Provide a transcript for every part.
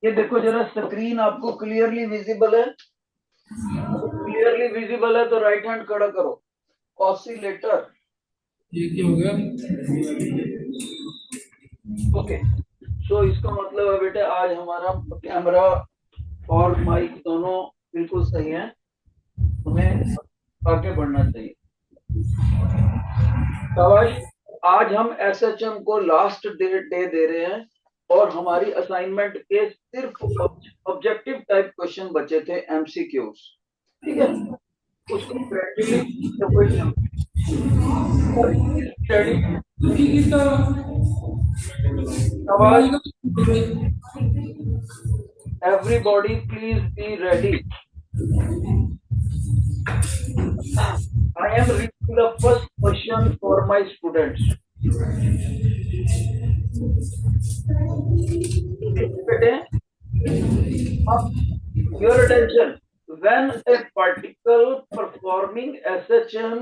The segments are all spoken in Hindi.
ये देखो जरा, स्क्रीन आपको क्लियरली विजिबल है? क्लियरली विजिबल है तो राइट हैंड खड़ा करो। ऑसिलेटर। ये क्या हो गया? ओके, सो इसका मतलब है बेटे, आज हमारा कैमरा और माइक दोनों बिल्कुल सही है। तुम्हें आगे बढ़ना चाहिए। शाबाश। आज हम एसएचएम को लास्ट डे दे रहे हैं और हमारी असाइनमेंट के सिर्फ ऑब्जेक्टिव टाइप क्वेश्चन बचे थे, एमसीक्यूज। ठीक है, उसको प्रैक्टिकली रेडी। ये किसका शाबाश। मोबाइल का? Everybody please be ready. I am reading the first question for my students. Your attention. When a particle performing SHM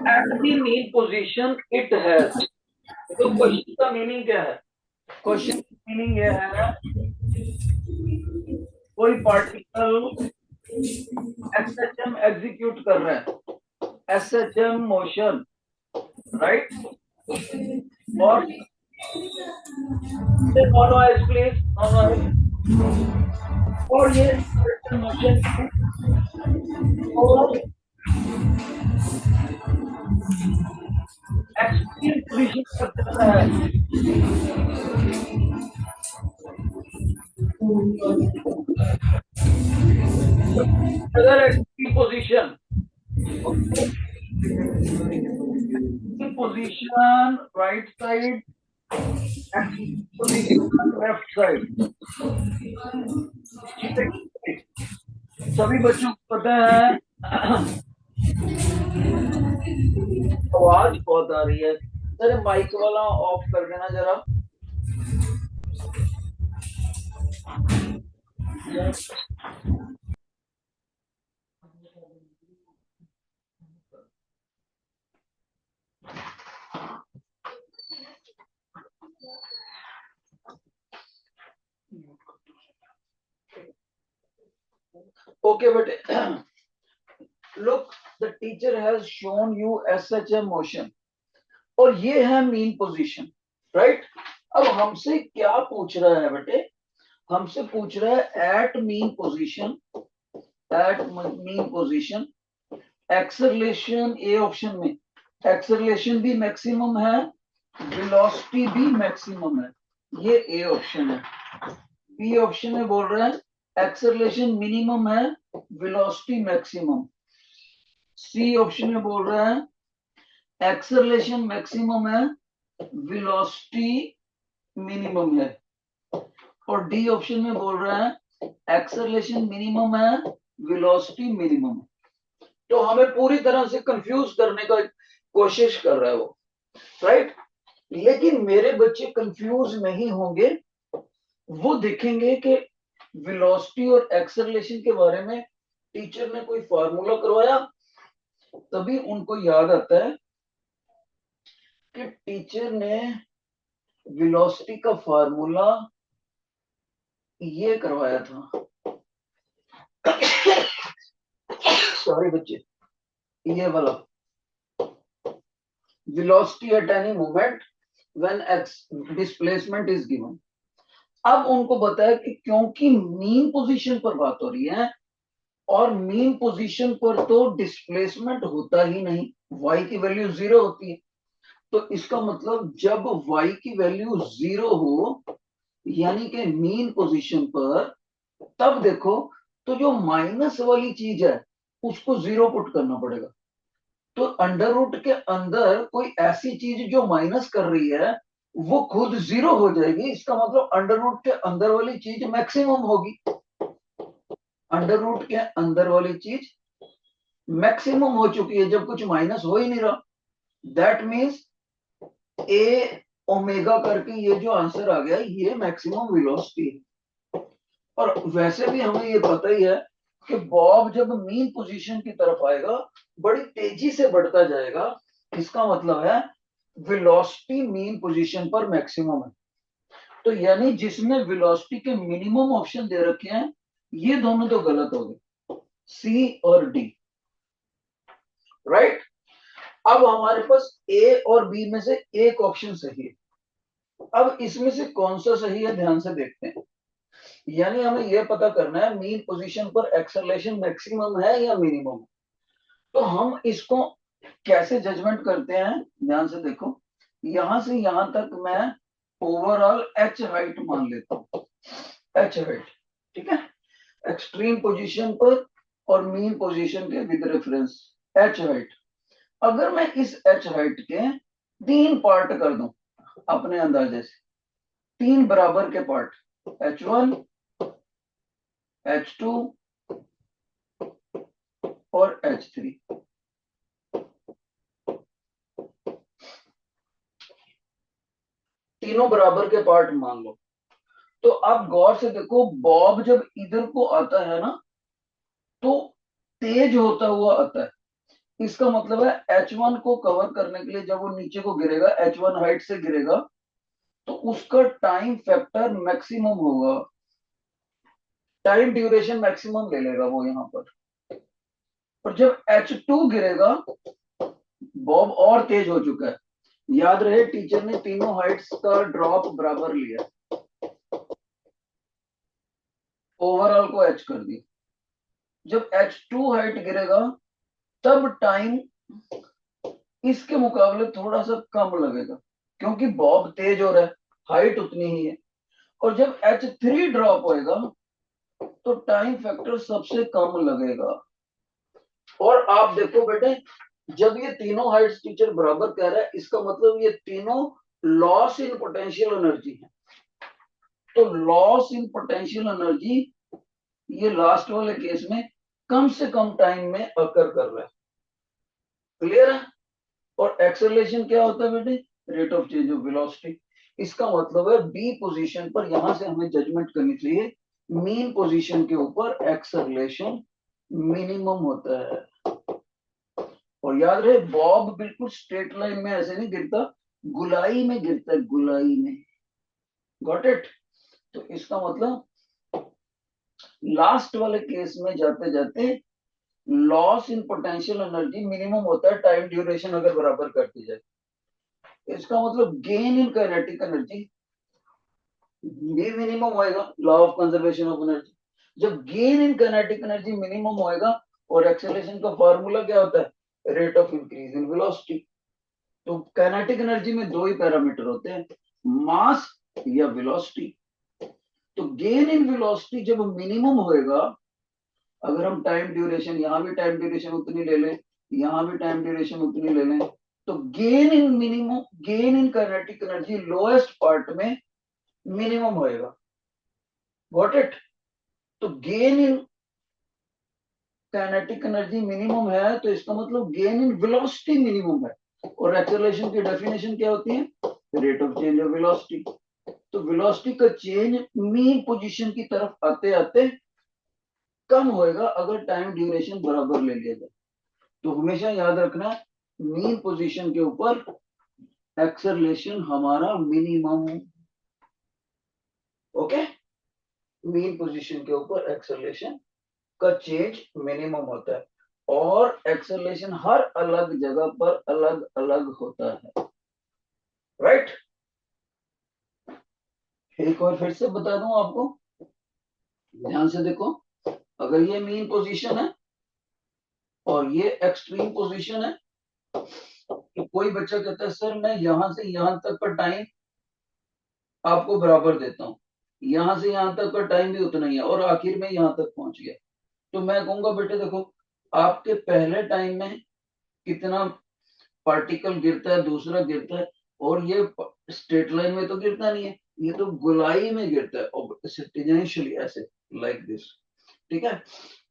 at the mean position it has. तो क्वेश्चन का मीनिंग क्या है? क्वेश्चन का मीनिंग ये है, कोई पार्टिकल SHM एग्जीक्यूट कर रहे हैं, SHM मोशन, राइट? और no noise please, no noise. और ये मोशन और एक्सट्रीम पोजीशन पर चलता है। अगर extreme position, position right side, position left side. सभी बच्चों को पता है। आवाज बहुत आ रही है, अरे माइक वाला ऑफ कर देना जरा। ओके बेटे, look, the teacher has shown you SHM motion और ये है मीन पोजीशन, राइट? अब हमसे क्या पूछ रहा है बेटे? हमसे पूछ रहा है at mean position, at mean position acceleration. A option में एक्सेलरेशन भी मैक्सिमम है, वेलोसिटी भी मैक्सिमम है, ये ए ऑप्शन है। बी ऑप्शन में बोल रहे हैं एक्सेलरेशन मिनिमम है, वेलोसिटी मैक्सिमम। सी ऑप्शन में बोल रहे हैं एक्सेलरेशन मैक्सिमम है, वेलोसिटी मिनिमम है। और डी ऑप्शन में बोल रहे हैं एक्सेलरेशन मिनिमम है, वेलोसिटी मिनिमम है। तो हमें पूरी तरह से कंफ्यूज करने का कोशिश कर रहा है वो, राइट? लेकिन मेरे बच्चे कंफ्यूज नहीं होंगे, वो देखेंगे कि वेलोसिटी और एक्सेलरेशन के बारे में टीचर ने कोई फार्मूला करवाया, तभी उनको याद आता है कि टीचर ने वेलोसिटी का फार्मूला ये करवाया था। सॉरी बच्चे, ये वाला velocity at any moment when displacement is given। अब उनको बताया कि क्योंकि मीन पोजीशन पर बात हो रही है और मीन पोजीशन पर तो डिस्प्लेसमेंट होता ही नहीं, y की वैल्यू 0 होती है। तो इसका मतलब जब y की वैल्यू 0 हो, यानी कि मीन पोजीशन पर, तब देखो तो जो माइनस वाली चीज है उसको 0 पुट करना पड़ेगा। तो अंडर रूट के अंदर कोई ऐसी चीज जो माइनस कर रही है वो खुद 0 हो जाएगी। इसका मतलब अंडर रूट के अंदर वाली चीज मैक्सिमम होगी। अंडर रूट के अंदर वाली चीज मैक्सिमम हो चुकी है जब कुछ माइनस हो ही नहीं रहा। दैट मीन्स ए ओमेगा करके ये जो आंसर आ गया ये मैक्सिमम वेलोसिटी है। और वैसे भी हमें ये पता ही है कि बॉब जब मीन पोजीशन की तरफ आएगा बड़ी तेजी से बढ़ता जाएगा। इसका मतलब है वेलोसिटी मीन पोजीशन पर मैक्सिमम है। तो यानी जिसमें वेलोसिटी के मिनिमम ऑप्शन दे रखे हैं ये दोनों तो गलत हो गए, सी और डी, राइट। अब हमारे पास ए और बी में से एक ऑप्शन सही है। अब इसमें से कौन सा सही है ध्यान से देखते हैं। यानी हमें यह पता करना है मीन पोजीशन पर एक्सेलरेशन मैक्सिमम है या मिनिमम। तो हम इसको कैसे जजमेंट करते हैं, ध्यान से देखो। यहां से यहां तक मैं ओवरऑल एच हाइट मान लेता हूं, एच हाइट, ठीक है। एक्सट्रीम पोजीशन पर और मीन पोजीशन के विद रेफरेंस एच हाइट। अगर मैं इस एच हाइट के 3 पार्ट कर दूं अपने अंदाजे से, 3 बराबर के पार्ट, H1, H2 और H3, तीनों बराबर के पार्ट मान लो। तो आप गौर से देखो, बॉब जब इधर को आता है ना तो तेज होता हुआ आता है। इसका मतलब है H1 को कवर करने के लिए जब वो नीचे को गिरेगा, H1 हाइट से गिरेगा, तो उसका टाइम फैक्टर मैक्सिमम होगा, टाइम ड्यूरेशन मैक्सिमम ले लेगा वो यहां पर। और जब H2 गिरेगा, बॉब और तेज हो चुका है। याद रहे टीचर ने तीनों हाइट्स का ड्रॉप बराबर लिया, ओवरऑल को H कर दिया। जब H2 हाइट गिरेगा तब टाइम इसके मुकाबले थोड़ा सा कम लगेगा, क्योंकि बॉब तेज हो रहा है, हाइट उतनी ही है। और जब H3 ड्रॉप होएगा तो टाइम फैक्टर सबसे कम लगेगा। और आप देखो बेटे, जब ये तीनों हाइट्स टीचर बराबर कह रहा है, इसका मतलब ये तीनों लॉस इन पोटेंशियल एनर्जी है। तो लॉस इन पोटेंशियल एनर्जी ये लास्ट वाले केस में कम से कम टाइम में अकर कर रहा है। क्लियर है। और एक्सेलरेशन क्या होता है बेटे, rate of change of velocity. इसका मतलब है बी पोजीशन पर यहां से हमें जजमेंट करनी चाहिए, मीन पोजीशन के ऊपर एक्सेलरेशन मिनिमम होता है। और याद रहे बॉब बिल्कुल स्ट्रेट लाइन में ऐसे नहीं गिरता, गुलाई में गिरता है, गुलाई में। Got it. तो इसका मतलब लास्ट वाले केस में जाते जाते loss in potential energy minimum होता है, टाइम ड्यूरेशन अगर बराबर करती जाए। इसका मतलब गेन इन काइनेटिक एनर्जी भी मिनिमम होएगा, law of conservation of energy. जब gain in kinetic energy minimum होएगा, और एक्सेलरेशन का फार्मूला क्या होता है, rate of increase in velocity. तो काइनेटिक एनर्जी में दो ही पैरामीटर होते हैं, मास या वेलोसिटी। तो गेन इन वेलोसिटी जब मिनिमम होएगा, अगर हम टाइम ड्यूरेशन, यहां भी टाइम ड्यूरेशन उतनी ले लें, यहां भी टाइम ड्यूरेशन उतनी ले लें, तो gain in minimum, gain in kinetic energy lowest part में मिनिमम होएगा। Got it. तो gain in kinetic energy minimum है, तो इसका मतलब गेन इन वेलोसिटी मिनिमम है। और एक्सेलरेशन की डेफिनेशन क्या होती है, rate of change of velocity. तो वेलोसिटी का चेंज मीन पोजीशन की तरफ आते आते कम होएगा अगर टाइम ड्यूरेशन बराबर ले लिया जाए। तो हमेशा याद रखना, मीन पोजीशन के ऊपर एक्सेलरेशन हमारा मिनिमम। ओके, मीन पोजीशन के ऊपर एक्सेलरेशन का चेंज मिनिमम होता है, और एक्सेलरेशन हर अलग जगह पर अलग अलग होता है, राइट। एक और फिर से बता दूं आपको, ध्यान से देखो। अगर ये मीन पोजीशन है और ये एक्सट्रीम पोजीशन है, तो कोई बच्चा कहता है सर मैं यहां से यहां तक का टाइम आपको बराबर देता हूं, यहां से यहां तक का टाइम भी उतना ही है, और आखिर में यहां तक पहुंच गया। तो मैं कहूंगा बेटे देखो, आपके पहले टाइम में कितना पार्टिकल गिरता है, दूसरा गिरता है, और ये स्ट्रेट लाइन में तो गिरता नहीं है, ये तो गोलाई में गिरता है, और टेंजेंशियली ऐसे, लाइक दिस। ठीक है।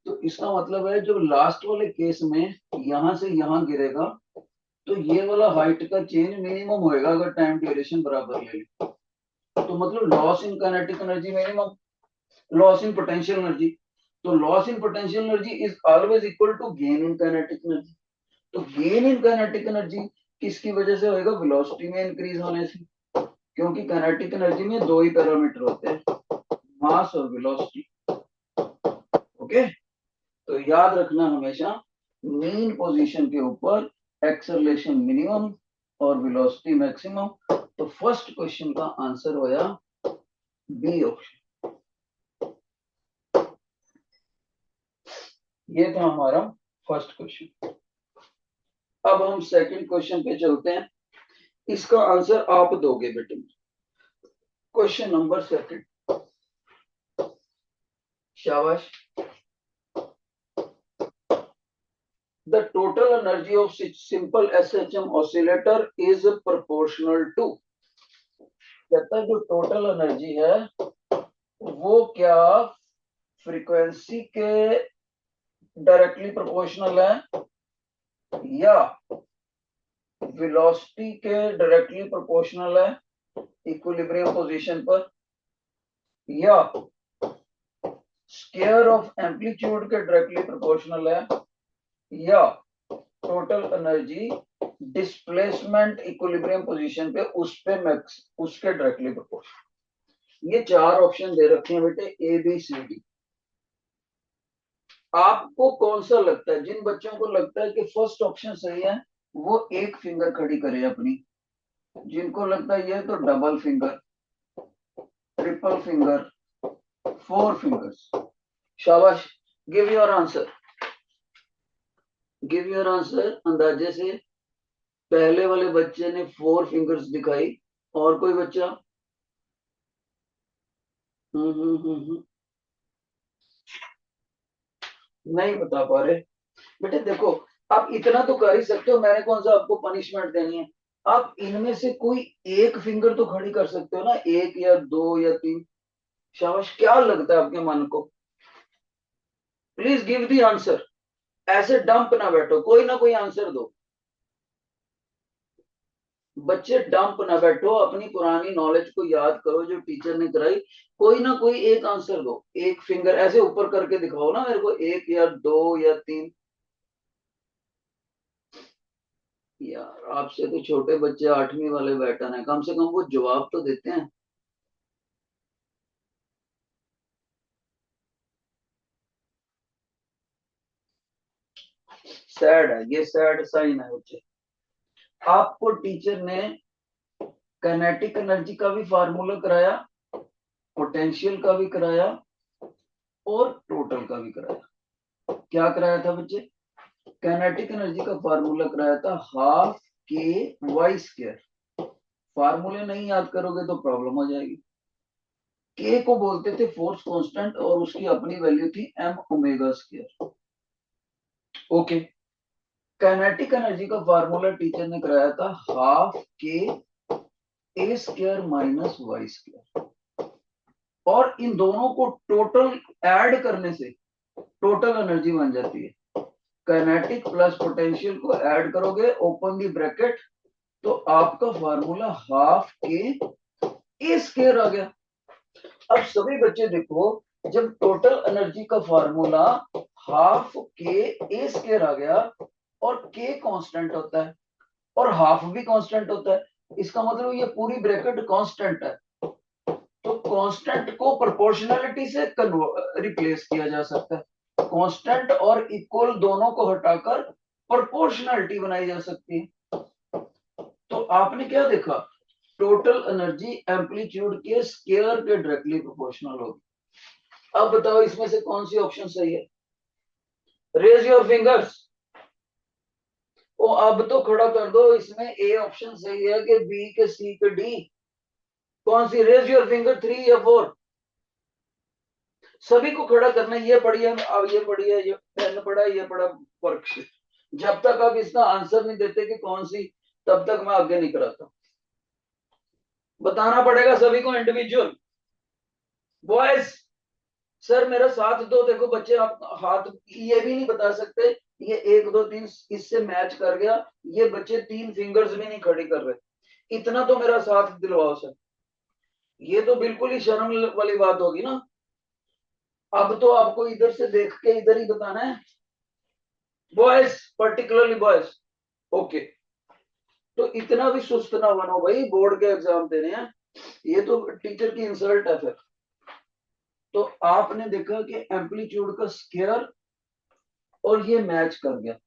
तो इसका मतलब है जो लास्ट वाले केस में यहां से यहां गिरेगा, तो ये वाला हाइट का चेंज मिनिमम होएगा अगर टाइम ड्यूरेशन बराबर ले ले। तो मतलब loss in kinetic energy minimum, loss in potential energy. तो loss in potential energy is always equal to gain in kinetic energy. तो गेन इन काइनेटिक एनर्जी किसकी वजह से होएगा, वेलोसिटी में इंक्रीज होने से। क्योंकि काइनेटिक एनर्जी में दो ही पैरामीटर होते हैं, मास और वेलोसिटी। ओके, तो याद रखना हमेशा मीन पोजीशन के ऊपर एक्सेलरेशन मिनिमम और वेलोसिटी मैक्सिमम। तो फर्स्ट क्वेश्चन का आंसर होया बी ऑप्शन। ये था हमारा फर्स्ट क्वेश्चन। अब हम सेकंड क्वेश्चन पे चलते हैं, इसका आंसर आप दोगे बेटे। क्वेश्चन नंबर सेकंड, शाबाश। The total energy of simple SHM oscillator is proportional to, कहता है जो टोटल एनर्जी है वो क्या फ्रीक्वेंसी के डायरेक्टली प्रोपोर्शनल है या वेलोसिटी के डायरेक्टली प्रोपोर्शनल है इक्विलिब्रियम पोजीशन पर, या स्क्वायर ऑफ एम्पलीट्यूड के डायरेक्टली प्रोपोर्शनल है, या total energy displacement equilibrium position पे उस पे मैक्स उसके डायरेक्टली प्रोपोर्शनल। ये चार ऑप्शन दे रखे हैं बेटे, ए बी सी डी। आपको कौन सा लगता है? जिन बच्चों को लगता है कि फर्स्ट ऑप्शन सही है वो एक फिंगर खड़ी करे अपनी, जिनको लगता है ये तो double finger, triple finger, four fingers. शाबाश, give your answer, give your answer. अंदाजे से पहले वाले बच्चे ने फोर फिंगर्स दिखाई, और कोई बच्चा? नहीं बता पा रहे बेटे। देखो, आप इतना तो कर ही सकते हो, मैंने कौन सा आपको पनिशमेंट देनी है। आप इनमें से कोई एक फिंगर तो खड़ी कर सकते हो ना, एक या दो या तीन। शाबाश, क्या लगता है आपके मन को? प्लीज गिव दी आंसर, ऐसे डंप ना बैठो, कोई ना कोई आंसर दो। बच्चे डंप ना बैठो, अपनी पुरानी नॉलेज को याद करो जो टीचर ने कराई। कोई ना कोई एक आंसर दो, एक फिंगर ऐसे ऊपर करके दिखाओ ना मेरे को, एक या दो या तीन। यार आपसे तो छोटे बच्चे आठवीं वाले बैठन है, कम से कम वो जवाब तो देते हैं। सैड है ये, सैड साइन है बच्चे। आपको टीचर ने काइनेटिक एनर्जी का भी फार्मूला कराया, पोटेंशियल का भी कराया और टोटल का भी कराया। क्या कराया था बच्चे? काइनेटिक एनर्जी का फार्मूला कराया था हाफ के वाई स्क्वायर। फार्मूले नहीं याद करोगे तो प्रॉब्लम हो जाएगी। के को बोलते थे फोर्स कांस्टेंट और उसकी अपनी वैल्यू थी M omega square. Okay, kinetic energy का फार्मूला टीचर ने कराया था half K A square minus Y square, और इन दोनों को टोटल ऐड करने से टोटल एनर्जी बन जाती है। काइनेटिक प्लस पोटेंशियल को ऐड करोगे, ओपन दी ब्रैकेट, तो आपका formula half K A square आ गया। अब सभी बच्चे देखो, जब टोटल एनर्जी का formula half K A square आ गया और के कांस्टेंट होता है और हाफ भी कांस्टेंट होता है, इसका मतलब ये पूरी ब्रैकेट कांस्टेंट है। तो कांस्टेंट को प्रोपोर्शनलिटी से रिप्लेस किया जा सकता है। कांस्टेंट और इक्वल दोनों को हटाकर प्रोपोर्शनलिटी बनाई जा सकती है। तो आपने क्या देखा? टोटल एनर्जी एम्पलीट्यूड के स्क्वायर के डायरेक्टली प्रोपोर्शनल होगी। अब बताओ इसमें से कौन सी ऑप्शन सही है? Raise your fingers. ओ अब तो खड़ा कर दो, इसमें ए ऑप्शन सही है कि बी के सी के डी? कौन सी? रेज योर फिंगर, 3 या 4? सभी को खड़ा करना। ये पढ़िए, अब ये पढ़िए, ये पेन पढ़ा, ये पढ़ा वर्कशीट। जब तक आप इसका आंसर नहीं देते कि कौन सी, तब तक मैं आगे नहीं कराता। बताना पड़ेगा सभी को इंडिविजुअल। बॉयज, सर मेरा साथ दो। देखो बच्चे, आप हाथ ये भी नहीं बता सकते ये 1 2 3 इससे मैच कर गया, ये बच्चे 3 फिंगर्स भी नहीं खड़ी कर रहे। इतना तो मेरा साथ दिलवाओ सर। ये तो बिल्कुल ही शर्म वाली बात होगी ना। अब तो आपको इधर से देख के इधर ही बताना है, बॉयज, पर्टिकुलरली बॉयज। ओके, तो इतना भी सुस्त ना बनो भाई, बोर्ड के एग्जाम देने हैं। ये तो टीचर की इंसल्ट है फिर। तो आपने देखा कि एम्पलीट्यूड का स्क्वायर और ये मैच कर गया,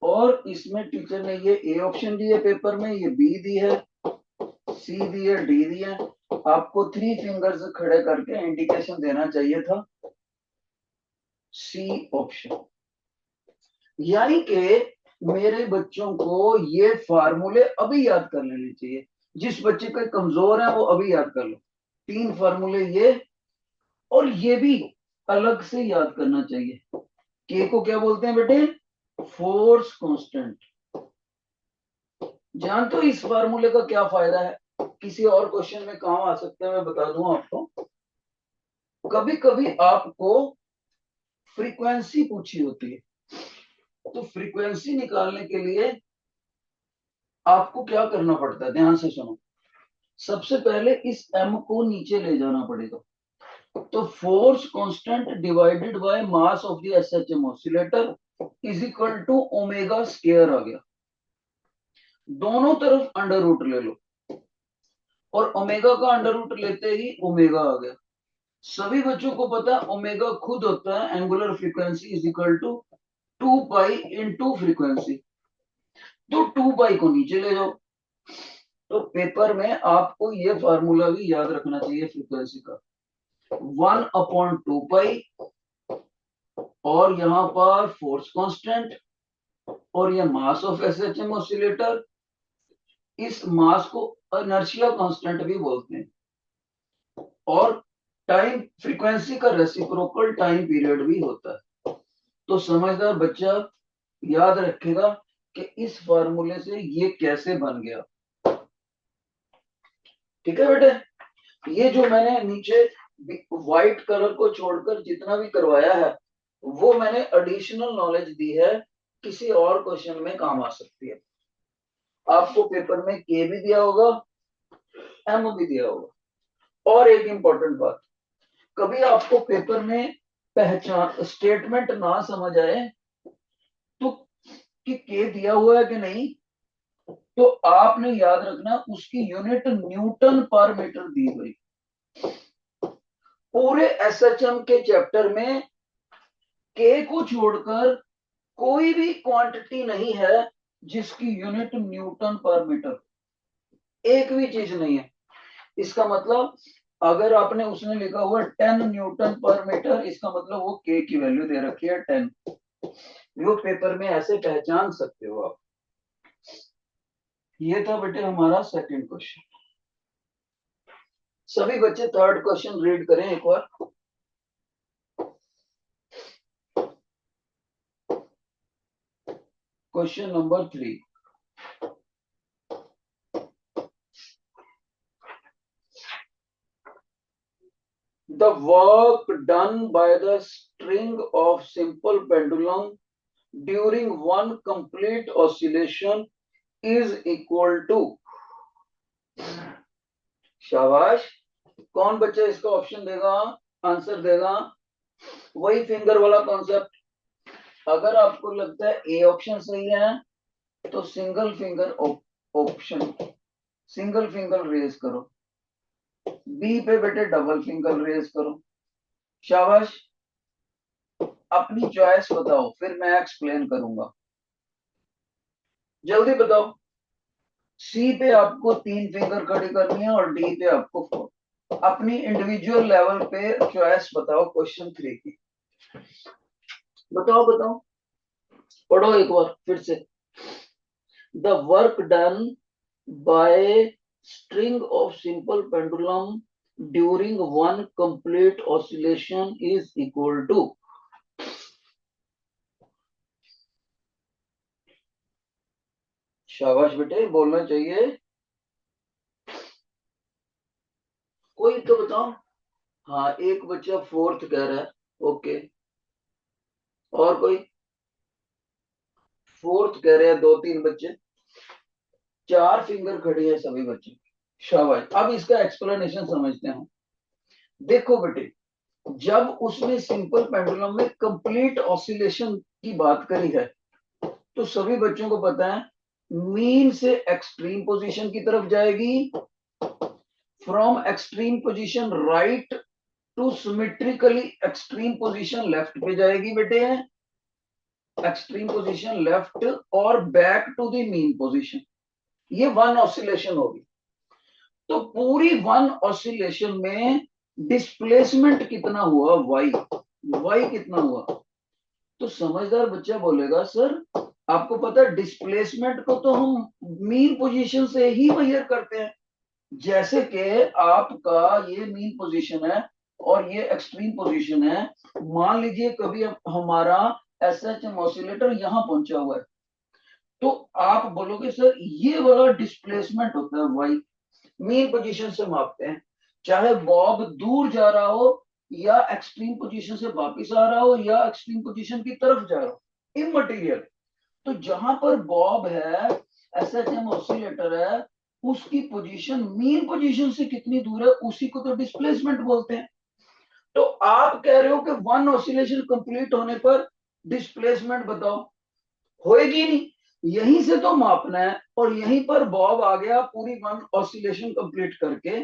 और इसमें टीचर ने ये ए ऑप्शन दी है पेपर में, ये बी दी है, सी दी है, डी दी है। आपको 3 फिंगर्स खड़े करके इंडिकेशन देना चाहिए था सी ऑप्शन। यानी कि मेरे बच्चों को ये फार्मूले अभी याद कर लेने चाहिए। जिस बच्चे का कमजोर है वो अभी याद कर लो, 3 फार्मूले ये, और ये भी अलग से याद करना चाहिए। के को क्या बोलते हैं बेटे? Force constant. जानते हो इस फार्मूले का क्या फायदा है? किसी और क्वेश्चन में काम आ सकता है, मैं बता दूं आपको। कभी कभी आपको फ्रीक्वेंसी पूछी होती है, तो फ्रीक्वेंसी निकालने के लिए आपको क्या करना पड़ता है, ध्यान से सुनो। सबसे पहले इस m को नीचे ले जाना पड़ेगा, तो force constant divided by mass of the SHM oscillator is equal to omega square आ गया। दोनों तरफ अंडर रूट ले लो, और ओमेगा का अंडर रूट लेते ही ओमेगा आ गया। सभी बच्चों को पता है ओमेगा खुद होता है angular frequency is equal to 2 pi into frequency. तो 2 पाई को नीचे ले जाओ। तो पेपर में आपको ये फार्मूला भी याद रखना चाहिए फ्रीक्वेंसी का, 1/2 पाई, और यहां पर फोर्स कांस्टेंट, और ये मास ऑफ एसएचएम ऑसिलेटर। इस मास को इनर्शिया कांस्टेंट भी बोलते हैं, और टाइम फ्रीक्वेंसी का रेसिप्रोकल टाइम पीरियड भी होता है। तो समझदार बच्चा याद रखेगा कि इस फार्मूले से ये कैसे बन गया। ठीक है बेटे, ये जो मैंने नीचे व्हाइट कलर को छोड़कर जितना भी करवाया है, वो मैंने एडिशनल नॉलेज दी है, किसी और क्वेश्चन में काम आ सकती है। आपको पेपर में के भी दिया होगा, एम भी दिया होगा। और एक इंपॉर्टेंट बात, कभी आपको पेपर में पहचान स्टेटमेंट ना समझ आए तो कि के दिया हुआ है कि नहीं, तो आपने याद रखना उसकी यूनिट न्यूटन पर मीटर दी गई। पूरे एसएचएम के चैप्टर में के को छोड़कर कोई भी क्वांटिटी नहीं है जिसकी यूनिट न्यूटन पर मीटर, एक भी चीज नहीं है। इसका मतलब अगर आपने उसमें लिखा हुआ 10 न्यूटन पर मीटर, इसका मतलब वो के की वैल्यू दे रखी है 10। वो पेपर में ऐसे पहचान सकते हो आप। ये था बेटे हमारा सेकंड क्वेश्चन। सभी बच्चे थर्ड क्वेश्चन रीड करें एक बार। Question number 3, the work done by the string of simple pendulum during one complete oscillation is equal to। शाबाश, कौन बच्चा इसका ऑप्शन देगा, आंसर देगा? वही फिंगर वाला कॉन्सेप्ट। अगर आपको लगता है ए ऑप्शन सही है तो single finger option, single finger raise करो। बी पे बेटे डबल फिंगर रेज करो। शाबाश, अपनी चॉइस बताओ, फिर मैं एक्सप्लेन करूंगा। जल्दी बताओ। सी पे आपको 3 फिंगर खड़ी करनी है और डी पे आपको 4। अपनी इंडिविजुअल लेवल पे चॉइस बताओ क्वेश्चन 3 की। बताओ बताओ, पढ़ो एक बार फिर से। The work done by string of simple pendulum during one complete oscillation is equal to. शाबाश बेटे, बोलना चाहिए। कोई तो बताओ। हाँ, एक बच्चा फोर्थ कह रहा है, ओके। और कोई फोर्थ कह रहे हैं, 2-3 बच्चे। 4 फिंगर खड़ी है सभी बच्चे। शाबाश, अब इसका एक्सप्लेनेशन समझते हैं। देखो बेटे, जब उसने सिंपल पेंडुलम में कंप्लीट ऑसिलेशन की बात करी है, तो सभी बच्चों को पता है मीन से एक्सट्रीम पोजीशन की तरफ जाएगी, from extreme position right to symmetrically extreme position left पे जाएगी बेटे, एक्सट्रीम पोजीशन लेफ्ट और back to the mean position. ये वन ऑसिलेशन होगी। तो पूरी वन ऑसिलेशन में डिस्प्लेसमेंट कितना हुआ, वाई, वाई कितना हुआ। तो समझदार बच्चा बोलेगा सर आपको पता है डिस्प्लेसमेंट को तो हम मीन पोजीशन से ही मेजर करते हैं। जैसे कि आपका ये मीन पोजीशन है और ये एक्सट्रीम पोजीशन है, मान लीजिए कभी हमारा एसएचएम ऑसिलेटर यहां पहुंचा हुआ है, तो आप बोलोगे सर ये वाला डिस्प्लेसमेंट होता है वाई, मीन पोजीशन से मापते हैं। चाहे बॉब दूर जा रहा हो या एक्सट्रीम पोजीशन से वापिस आ रहा हो या एक्सट्रीम पोजीशन की तरफ जा रहा हो, इमटेरियल। तो जहां पर बॉब है, एसएचएम ऑसिलेटर है, उसकी पोजीशन मीन पोजीशन से कितनी दूर है उसी को तो डिस्प्लेसमेंट बोलते हैं। तो आप कह रहे हो कि वन ऑसिलेशन कंप्लीट होने पर डिस्प्लेसमेंट बताओ, होएगी नहीं, यहीं से तो मापना है और यहीं पर बॉब आ गया पूरी वन ऑसिलेशन कंप्लीट करके,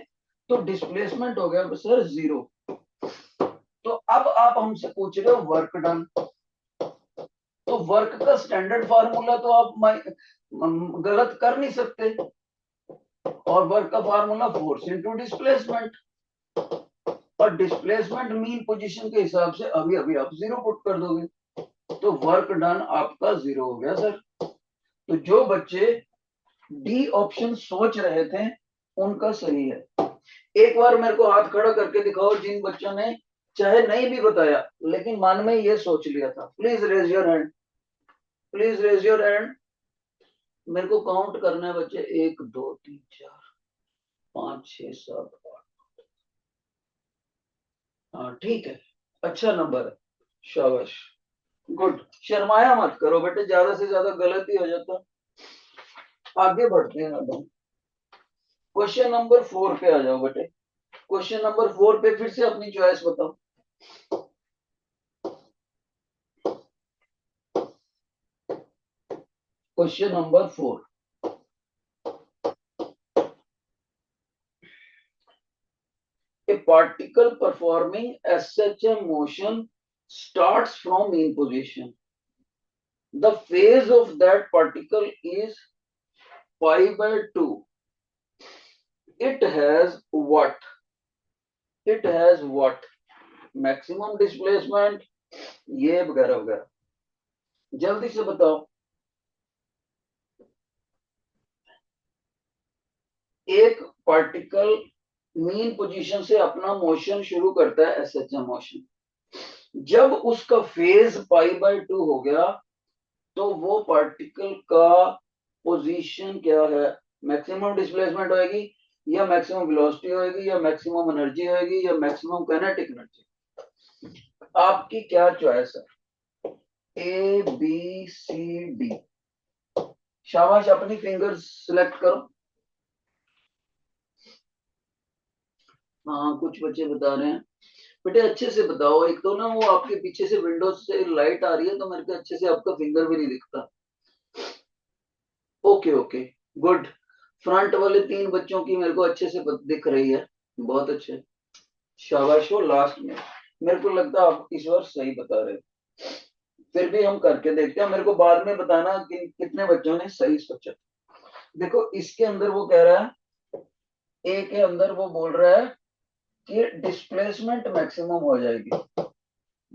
तो डिस्प्लेसमेंट हो गया सर 0। तो अब आप हमसे पूछ रहे हो वर्क डन, तो वर्क का स्टैंडर्ड फार्मूला तो आप गलत कर नहीं सकते, और वर्क का फार्मूला फोर्स इनटू डिस्प्लेसमेंट, और डिस्प्लेसमेंट मीन पोजीशन के हिसाब से अभी अभी आप 0 पुट कर दोगे, तो वर्क डन आपका 0 हो गया सर। तो जो बच्चे डी ऑप्शन सोच रहे थे उनका सही है। एक बार मेरे को हाथ खड़ा करके दिखाओ जिन बच्चों ने चाहे नहीं भी बताया लेकिन मन में ये सोच लिया था, please raise your hand, please raise your hand. मेरे को काउंट करना है बच्चे, 1 2 3 4 5 6 7 8। हाँ ठीक है, अच्छा नंबर है, शाबाश, गुड। शर्माया मत करो बेटे, ज्यादा से ज्यादा गलत ही हो जाता। आगे बढ़ते हैं मैडम, क्वेश्चन नंबर 4 पे आ जाओ बेटे। क्वेश्चन नंबर 4 पे फिर से अपनी चॉइस बताओ। Question number 4, a particle performing SHM motion starts from mean position. The phase of that particle is pi by 2. It has what? It has what? Maximum displacement, ये वगैरह वगैरह, जल्दी से बताओ। एक पार्टिकल मीन पोजीशन से अपना मोशन शुरू करता है, एसएचएम मोशन। जब उसका फेज पाई बाय 2 हो गया तो वो पार्टिकल का पोजीशन क्या है, मैक्सिमम डिस्प्लेसमेंट होएगी या मैक्सिमम वेलोसिटी होएगी या मैक्सिमम एनर्जी होएगी या मैक्सिमम काइनेटिक एनर्जी। आपकी क्या चॉइस है, ए बी सी डी। शाबाश, अपनी फिंगर्स सिलेक्ट करो। हाँ कुछ बच्चे बता रहे हैं, बेटे अच्छे से बताओ। एक तो ना वो आपके पीछे से विंडोज से लाइट आ रही है तो मेरे को अच्छे से आपका फिंगर भी नहीं दिखता। ओके ओके गुड, फ्रंट वाले 3 बच्चों की मेरे को अच्छे से दिख रही है, बहुत अच्छे, शाबाश हो। लास्ट में मेरे को लगता है आप इस बार सही बता रहे, फिर भी हम करके देखते हैं, मेरे को बाद में बताना कि कितने बच्चों ने सही सोचा। देखो इसके अंदर वो कह रहा है, ए के अंदर वो बोल रहा है कि डिस्प्लेसमेंट मैक्सिमम हो जाएगी,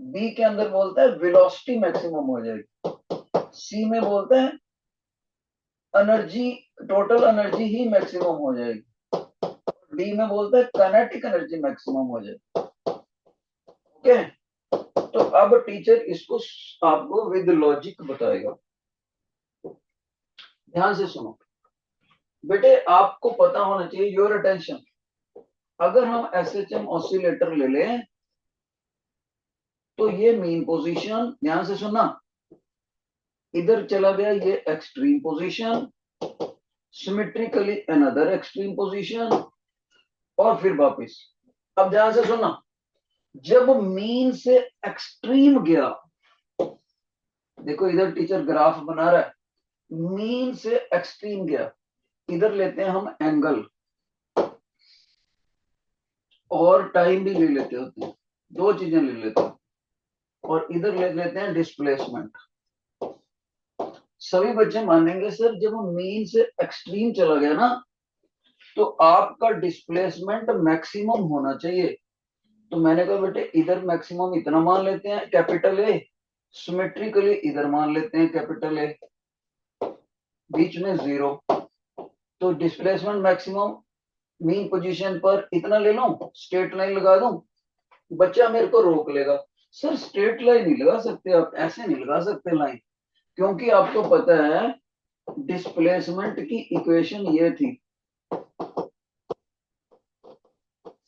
बी के अंदर बोलता है वेलोसिटी मैक्सिमम हो जाएगी, सी में बोलता है एनर्जी, टोटल एनर्जी ही मैक्सिमम हो जाएगी, डी में बोलता है काइनेटिक एनर्जी मैक्सिमम हो जाएगी। ओके, तो अब टीचर इसको आपको विद लॉजिक बताएगा, ध्यान से सुनो बेटे। आपको पता होना चाहिए, योर अटेंशन, अगर हम एसएचएम ऑसिलेटर ले लें तो ये मीन पोजीशन, ध्यान से सुनना, इधर चला गया ये extreme position, symmetrically another extreme position, और फिर वापस। अब ध्यान से सुनना, जब मीन से एक्सट्रीम गया, देखो इधर टीचर ग्राफ बना रहा है, मीन से एक्सट्रीम गया, इधर लेते हैं हम एंगल, और टाइम भी ले लेते होते हैं, दो चीजें ले लेते हैं, और इधर ले लेते हैं डिस्प्लेसमेंट। सभी बच्चे मानेंगे सर जब मीन से एक्सट्रीम चला गया ना तो आपका डिस्प्लेसमेंट मैक्सिमम होना चाहिए। तो मैंने कहा बेटे इधर मैक्सिमम इतना मान लेते हैं कैपिटल ए, सिमेट्रिकली इधर मान लेते हैं कैपिटल ए, बीच में जीरो। तो डिस्प्लेसमेंट मैक्सिमम मीन पोजीशन पर इतना ले लूं, स्ट्रेट लाइन लगा दूं, बच्चा मेरे को रोक लेगा, सर स्ट्रेट लाइन नहीं लगा सकते आप, ऐसे नहीं लगा सकते लाइन, क्योंकि आपको पता है डिस्प्लेसमेंट की इक्वेशन ये थी,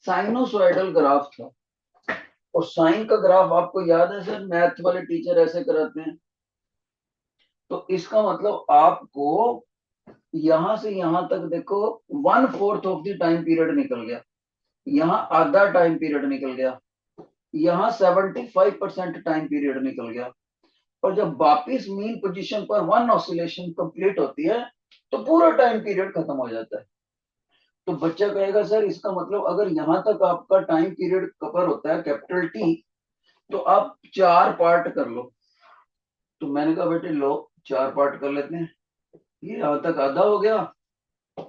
साइनोसॉइडल ग्राफ था, और साइन का ग्राफ आपको याद है सर, मैथ वाले टीचर ऐसे कराते हैं। तो इसका मतलब आपको यहां से यहां तक देखो 1/4 ऑफ द टाइम पीरियड निकल गया, यहाँ आधा टाइम पीरियड निकल गया, यहाँ 75% टाइम पीरियड निकल गया, और जब वापिस मीन पोजीशन पर वन ऑसिलेशन कंप्लीट होती है तो पूरा टाइम पीरियड खत्म हो जाता है। तो बच्चा कहेगा सर इसका मतलब अगर यहां तक आपका टाइम पीरियड कवर होता है कैपिटल टी, तो आप 4 पार्ट कर लो। तो मैंने कहा बेटे लो 4 पार्ट कर लेते हैं, ये यहां तक आधा हो गया,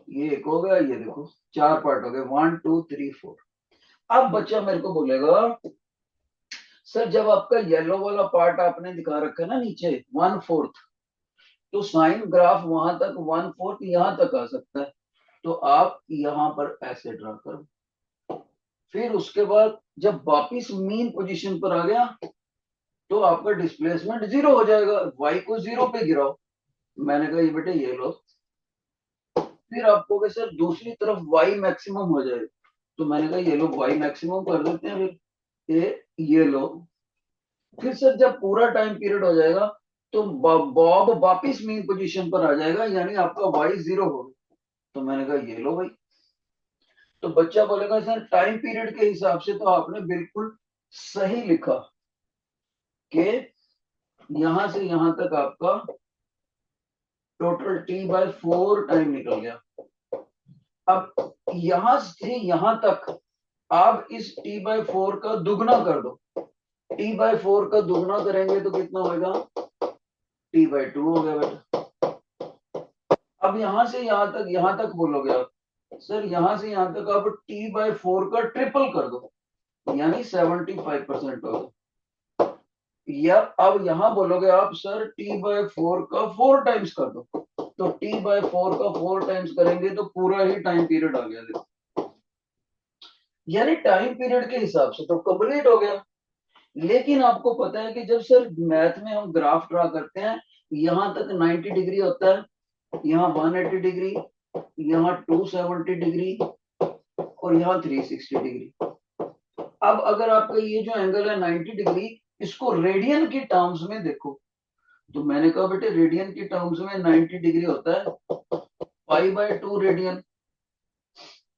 ये एक हो गया, ये देखो 4 पार्ट हो गए, 1 2 3 4। अब बच्चा मेरे को बोलेगा सर जब आपका येलो वाला पार्ट आपने दिखा रखा है ना नीचे 1/4, तो साइन ग्राफ वहां तक 1/4 यहां तक आ सकता है, तो आप यहां पर ऐसे ड्रा करो। फिर उसके बाद जब वापिस मीन पोजीशन पर आ गया तो आपका डिस्प्लेसमेंट जीरो हो जाएगा, वाई को जीरो पे गिराओ। मैंने कहा ये बेटे ये लो। फिर आपको कहे सर दूसरी तरफ वाई मैक्सिमम हो जाए, तो मैंने कहा ये लो वाई मैक्सिमम कर देते हैं, फिर ये लो। फिर सर जब पूरा टाइम पीरियड हो जाएगा तो बॉब वापिस मीन पोजीशन पर आ जाएगा, यानी आपका वाई जीरो होगा। तो मैंने कहा ये लो भाई। तो बच्चा बोलेगा सर टाइम पीरियड के हिसाब से तो आपने बिल्कुल सही लिखा कि यहां से यहां तक आपका टोटल T/4 टाइम निकल गया। अब यहां से यहां तक आप इस T/4 का दुगना कर दो, T/4 का दुगना करेंगे तो कितना होगा, T/2 हो गया बेटा। अब यहां तक बोलोगे आप, सर यहां से यहां तक आप T/4 का ट्रिपल कर दो, यानी 75% होगा। या अब यहां बोलोगे आप सर T/4 का 4 टाइम्स कर दो, तो T/4 का 4 टाइम्स करेंगे तो पूरा ही टाइम पीरियड आ गया देखो, यानी टाइम पीरियड के हिसाब से तो कंप्लीट हो गया। लेकिन आपको पता है कि जब सर मैथ में हम ग्राफ ड्रा करते हैं, यहां तक 90 डिग्री होता है, यहाँ 180 डिग्री, यहाँ 270 डिग्री, और यहाँ 360 डिग्री। अब अगर आपका ये जो एंगल है 90 डिग्री, इसको रेडियन की टर्म्स में देखो, तो मैंने कहा बेटे रेडियन की टर्म्स में 90 डिग्री होता है π/2 रेडियन।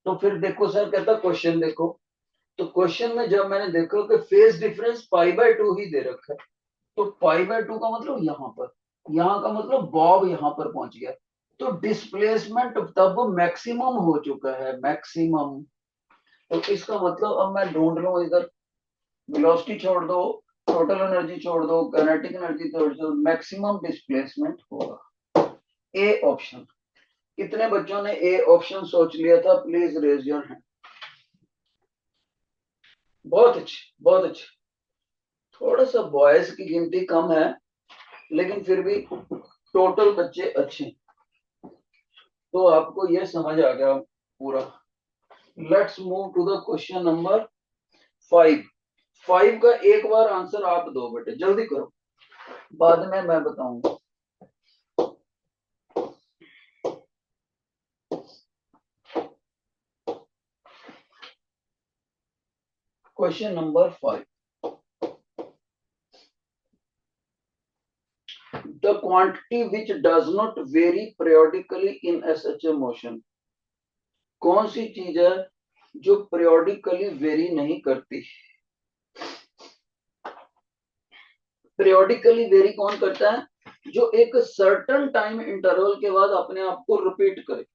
तो फिर देखो सर कहता क्वेश्चन देखो, तो क्वेश्चन में जब मैंने देखा कि फेज डिफरेंस π/2 ही दे रखा है, तो π/2 का मतलब यहाँ पर, यहाँ का मतलब बॉब यहाँ पर पहुंच गया, तो डिस्प्लेसमेंट तब मैक्सिमम हो चुका है, मैक्सिमम। तो इसका मतलब अब मैं ढूंढ रहा हूँ इधर, वेलोसिटी छोड़ दो, टोटल एनर्जी छोड़ दो, काइनेटिक एनर्जी छोड़ दो, मैक्सिमम डिस्प्लेसमेंट होगा ए ऑप्शन। कितने बच्चों ने ए ऑप्शन सोच लिया था, प्लीज रेज योर हैंड। बहुत अच्छे, बहुत अच्छे। थोड़ा सा बॉयज की गिनती कम है, लेकिन फिर भी टोटल बच्चे अच्छे, तो आपको ये समझ आ गया पूरा। Let's move to the question number 5। 5 का एक बार आंसर आप दो बेटे, जल्दी करो, बाद में मैं बताऊंगा। Question number 5, the quantity which does not vary periodically in such a motion। कौन सी चीज है जो periodically वेरी नहीं करती। periodically वेरी कौन करता है, जो एक सर्टन टाइम इंटरवल के बाद अपने आप को रिपीट करे,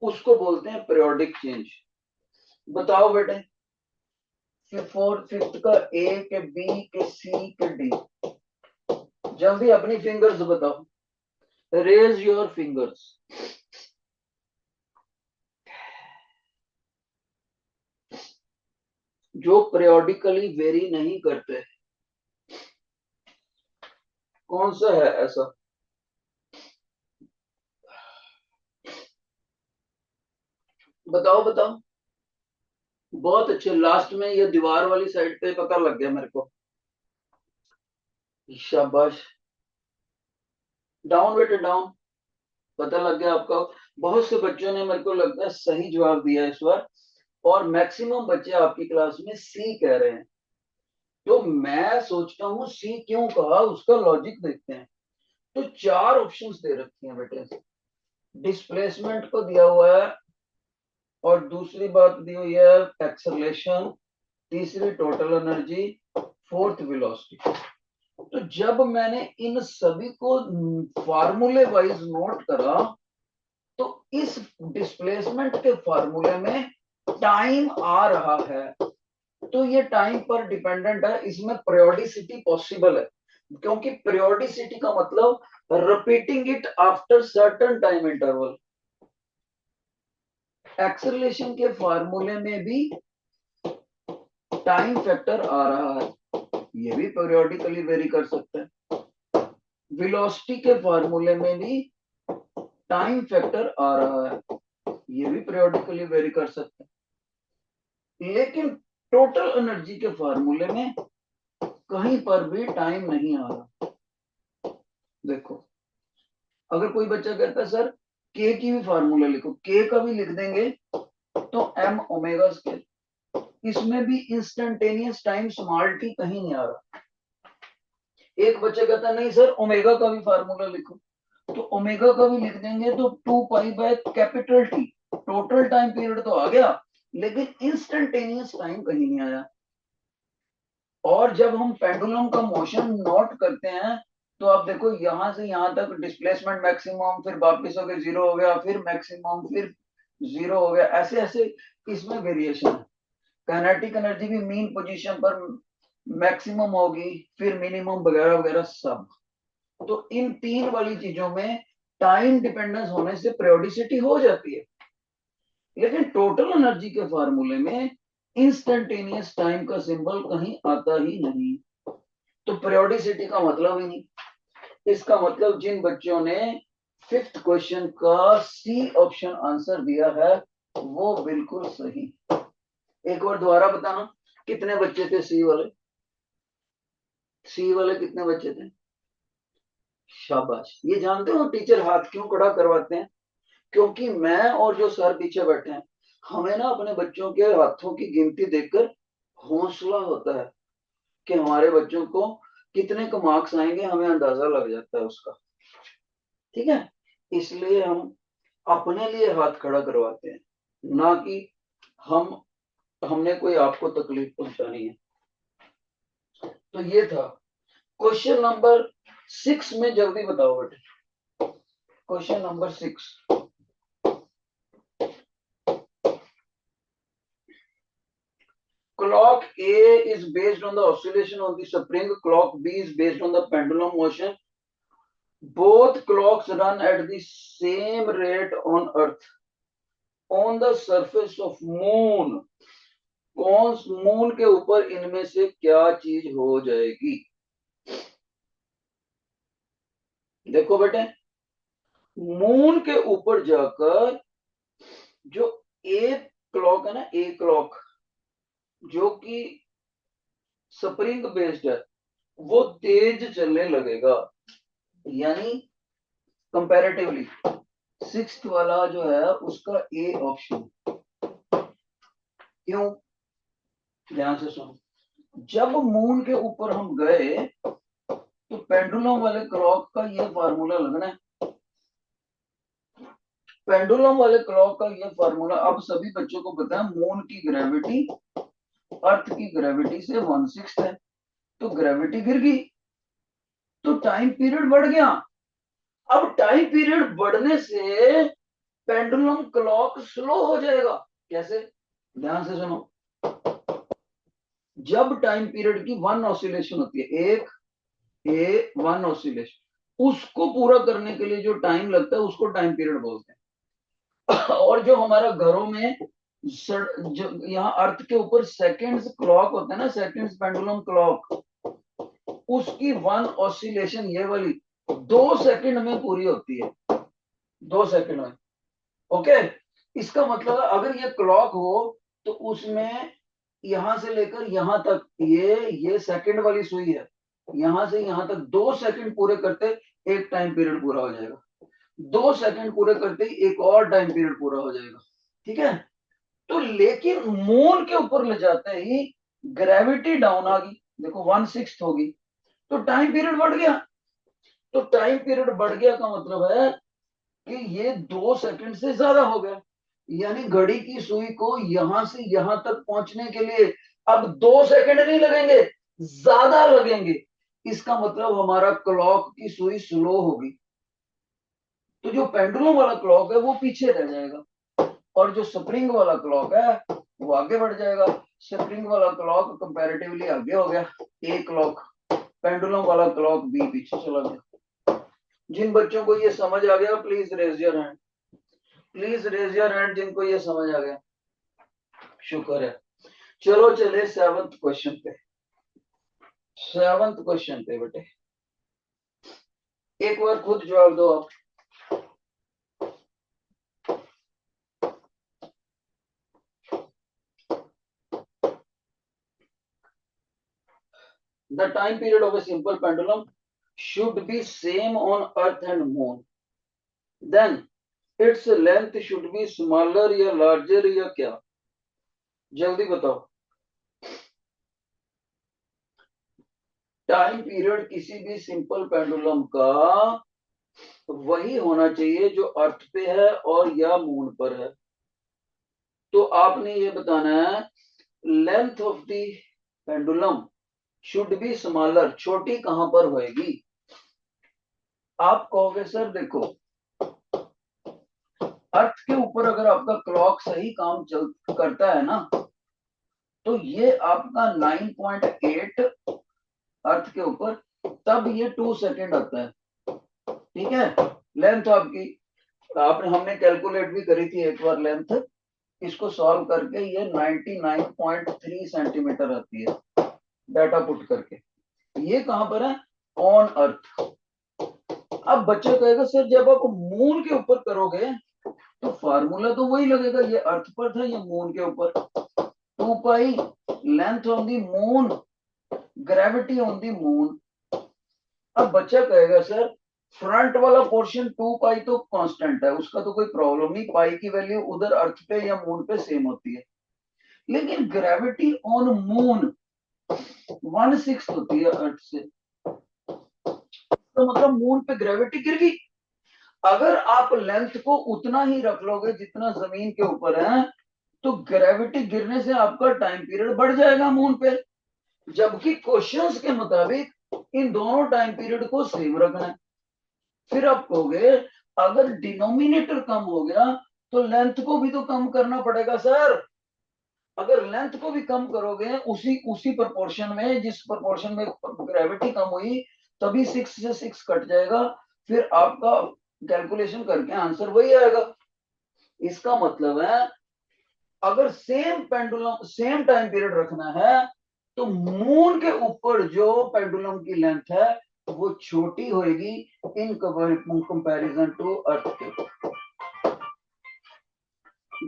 उसको बोलते हैं periodic चेंज। बताओ बेटे फिफ्थ का ए के बी के सी के डी। जल्दी अपनी फिंगर्स बताओ, रेज योर फिंगर्स। जो periodically वेरी नहीं करते, कौन सा है ऐसा? बताओ बताओ। बहुत अच्छे, लास्ट में ये दीवार वाली साइड पे पता लग गया मेरे को, शाबाश। डाउन बेटे डाउन, पता लग गया आपका। बहुत से बच्चों ने मेरे को लगता है सही जवाब दिया इस बार, और मैक्सिमम बच्चे आपकी क्लास में सी कह रहे हैं। तो मैं सोचता हूँ सी क्यों कहा, उसका लॉजिक देखते हैं। तो चार ऑप्शंस दे रखी हैं बेटे, डिस्प्लेसमेंट को दिया हुआ है, और दूसरी बात दी हुई है एक्सेलरेशन, तीसरी टोटल एनर्जी, फोर्थ वेलोसिटी। तो जब मैंने इन सभी को फार्मूले वाइज नोट करा, तो इस डिस्प्लेसमेंट के फार्मूले में टाइम आ रहा है, तो ये टाइम पर डिपेंडेंट है, इसमें पीरियोडिसिटी पॉसिबल है, क्योंकि पीरियोडिसिटी का मतलब repeating it after certain time interval. Acceleration के फार्मूले में भी टाइम फैक्टर आ रहा है, ये भी पीरियोडिकली वेरी कर सकते हैं। वेलोसिटी के फार्मूले में भी टाइम फैक्टर आ रहा है, ये भी पीरियोडिकली वेरी कर सकते हैं। लेकिन टोटल एनर्जी के फार्मूले में कहीं पर भी टाइम नहीं आ रहा। देखो, अगर कोई बच्चा कहता है सर के की भी फार्मूला लिखो, के का भी लिख देंगे तो एम ओमेगा स्केल, इसमें भी इंस्टेंटेनियस टाइम स्मॉल टी कहीं नहीं आ रहा। एक बच्चा कहता है नहीं सर ओमेगा का भी फार्मूला लिखो, तो ओमेगा का भी लिख देंगे तो 2 pi by capital T, total time period तो आ गया, लेकिन इंस्टेंटेनियस टाइम कहीं नहीं आया। और जब हम पेंडुलम का मोशन नोट करते हैं, तो आप देखो यहां से यहां तक डिस्प्लेसमेंट मैक्सिमम, फिर वापिस हो गया जीरो हो गया, फिर मैक्सिमम, फिर जीरो हो गया, ऐसे ऐसे इसमें वेरिएशन है। काइनेटिक एनर्जी भी मीन पोजीशन पर मैक्सिमम होगी, फिर मिनिमम वगैरह वगैरह सब। तो इन तीन वाली चीजों में टाइम डिपेंडेंस होने से periodicity हो जाती है, लेकिन टोटल एनर्जी के फार्मूले में इंस्टेंटेनियस टाइम का सिंबल कहीं आता ही नहीं, तो periodicity का मतलब ही नहीं। इसका मतलब जिन बच्चों ने फिफ्थ क्वेश्चन का सी ऑप्शन आंसर दिया है वो बिल्कुल सही। एक बार दोबारा बताना, कितने बच्चे थे सी वाले? सी वाले कितने बच्चे थे? शाबाश। ये जानते हो टीचर हाथ क्यों खड़ा करवाते हैं? क्योंकि मैं और जो सर पीछे बैठे हैं, हमें ना अपने बच्चों के हाथों की गिनती देखकर हौसला होता है कि हमारे बच्चों को कितने का मार्क्स आएंगे, हमें अंदाजा लग जाता है उसका। ठीक है, इसलिए हम अपने लिए हाथ खड़ा करवाते हैं, ना कि हम हमने कोई आपको तकलीफ पहुंचानी है। तो ये था क्वेश्चन नंबर 6 में, जल्दी बताओ बेटे। Question number 6, clock A is based on the oscillation of the spring, clock B is based on the pendulum motion. Both clocks run at the same rate on earth on the surface of moon. कौन मून के ऊपर इनमें से क्या चीज हो जाएगी? देखो बेटे, मून के ऊपर जाकर जो एक क्लॉक है ना, एक क्लॉक जो कि स्प्रिंग बेस्ड है, वो तेज चलने लगेगा, यानी कंपैरेटिवली सिक्स्थ वाला जो है उसका ए ऑप्शन। क्यों? ध्यान से सुनो। जब मून के ऊपर हम गए तो पेंडुलम वाले क्लॉक का ये फार्मूला लगना है, पेंडुलम वाले क्लॉक का ये फार्मूला अब सभी बच्चों को पता है। मून की ग्रेविटी अर्थ की ग्रेविटी से 1/6 है, तो ग्रेविटी गिर गई तो टाइम पीरियड बढ़ गया। अब टाइम पीरियड बढ़ने से पेंडुलम क्लॉक स्लो हो जाएगा। कैसे? ध्यान से सुनो। जब टाइम पीरियड की वन ऑसिलेशन होती है, एक वन ऑसिलेशन, उसको पूरा करने के लिए जो टाइम लगता है उसको टाइम पीरियड बोलते हैं। और जो हमारा घरों में जो यहाँ अर्थ के ऊपर सेकंड्स क्लॉक होता है ना, सेकंड्स पेंडुलम क्लॉक, उसकी वन ऑसिलेशन ये वाली 2 सेकंड में पूरी होती है, 2 सेकंड में। ओके, इसका मतलब है अगर ये क्लॉक हो तो उसमें यहां से लेकर यहां तक ये सेकंड वाली सुई है, यहां से यहां तक 2 सेकंड पूरे करते एक टाइम पीरियड पूरा हो जाएगा, 2 सेकंड पूरे करते ही एक और टाइम पीरियड पूरा हो जाएगा। ठीक है, तो लेकिन मून के ऊपर ले जाते ही ग्रेविटी डाउन आ गई, देखो 1/6 होगी, तो टाइम पीरियड बढ़ गया। तो टाइम पीरियड बढ़ गया का मतलब है कि ये 2 सेकंड से ज्यादा हो गया, यानी घड़ी की सुई को यहां से यहां तक पहुंचने के लिए अब 2 सेकंड नहीं लगेंगे, ज्यादा लगेंगे। इसका मतलब हमारा क्लॉक की सुई स्लो होगी, तो जो पेंडुलम वाला क्लॉक है वो पीछे रह जाएगा, और जो स्प्रिंग वाला क्लॉक है वो आगे बढ़ जाएगा। स्प्रिंग वाला क्लॉक कंपैरेटिवली आगे हो गया, ए क्लॉक, पेंडुलम वाला क्लॉक बी पीछे चला गया। जिन बच्चों को ये समझ आ गया please raise your hand, please raise your hand जिनको ये समझ आ गया, शुक्र है। चलो चले सेवंथ क्वेश्चन पे, सेवंथ क्वेश्चन पे बेटे, एक बार खुद जवाब दो आप। The time period of a simple pendulum should be same on earth and moon, then its length should be smaller या लार्जर या क्या, जल्दी बताओ। टाइम पीरियड किसी भी सिंपल पेंडुलम का वही होना चाहिए जो अर्थ पे है और या मून पर है। तो आपने ये बताना है length of the pendulum should be smaller, छोटी कहां पर होएगी। आप कहोगे सर देखो, अर्थ के ऊपर अगर आपका क्लॉक सही काम चल करता है ना, तो ये आपका 9.8 अर्थ के ऊपर, तब ये 2 सेकंड आता है। ठीक है, लेंथ आपकी, आपने हमने कैलकुलेट भी करी थी एक बार लेंथ, इसको सॉल्व करके ये 99.3 सेंटीमीटर आती है, डाटा पुट करके। ये कहां पर है, ऑन अर्थ। अब बच्चा कहेगा सर जब आप मून के ऊपर करोगे तो फार्मूला तो वही लगेगा, ये अर्थ पर था, ये मून के ऊपर, 2 pi length on the moon, gravity on the moon. अब बच्चा कहेगा सर फ्रंट वाला पोर्शन 2 पाई तो कांस्टेंट है, उसका तो कोई प्रॉब्लम नहीं, पाई की वैल्यू उधर अर्थ पे या मून पे सेम होती है, लेकिन ग्रेविटी ऑन मून 1/6 होती है अर्थ से, तो मतलब मून पे ग्रेविटी गिर गई। अगर आप लेंथ को उतना ही रख लोगे जितना जमीन के ऊपर है, तो ग्रेविटी गिरने से आपका टाइम पीरियड बढ़ जाएगा मून पे, जबकि क्वेश्चंस के मुताबिक इन दोनों टाइम पीरियड को सेम रखना है। फिर आप कहोगे अगर डिनोमिनेटर कम हो गया तो लेंथ को भी तो कम करना पड़ेगा सर। अगर लेंथ को भी कम करोगे उसी उसी प्रोपोर्शन में जिस प्रोपोर्शन में ग्रेविटी कम हुई, तभी 6 से 6 कट जाएगा, फिर आपका कैलकुलेशन करके आंसर वही आएगा। इसका मतलब है अगर same pendulum same time period रखना है तो मून के ऊपर जो पेंडुलम की लेंथ है वो छोटी होगी इन कंपैरिजन टू अर्थ के।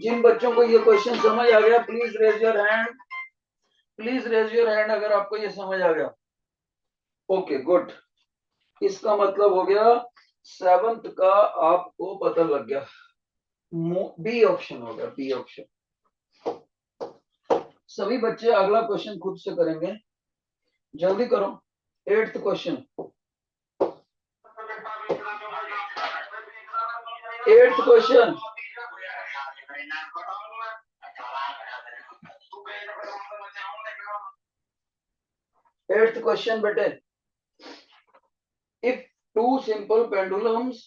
जिन बच्चों को ये क्वेश्चन समझ आ गया please raise your hand, please raise your hand अगर आपको ये समझ आ गया। ओके गुड, इसका मतलब हो गया सेवंथ का आपको पता लग गया, बी ऑप्शन होगा, बी ऑप्शन। सभी बच्चे अगला क्वेश्चन खुद से करेंगे, जल्दी करो। 8th question, 8th question, 8th question बेटे, if two simple pendulums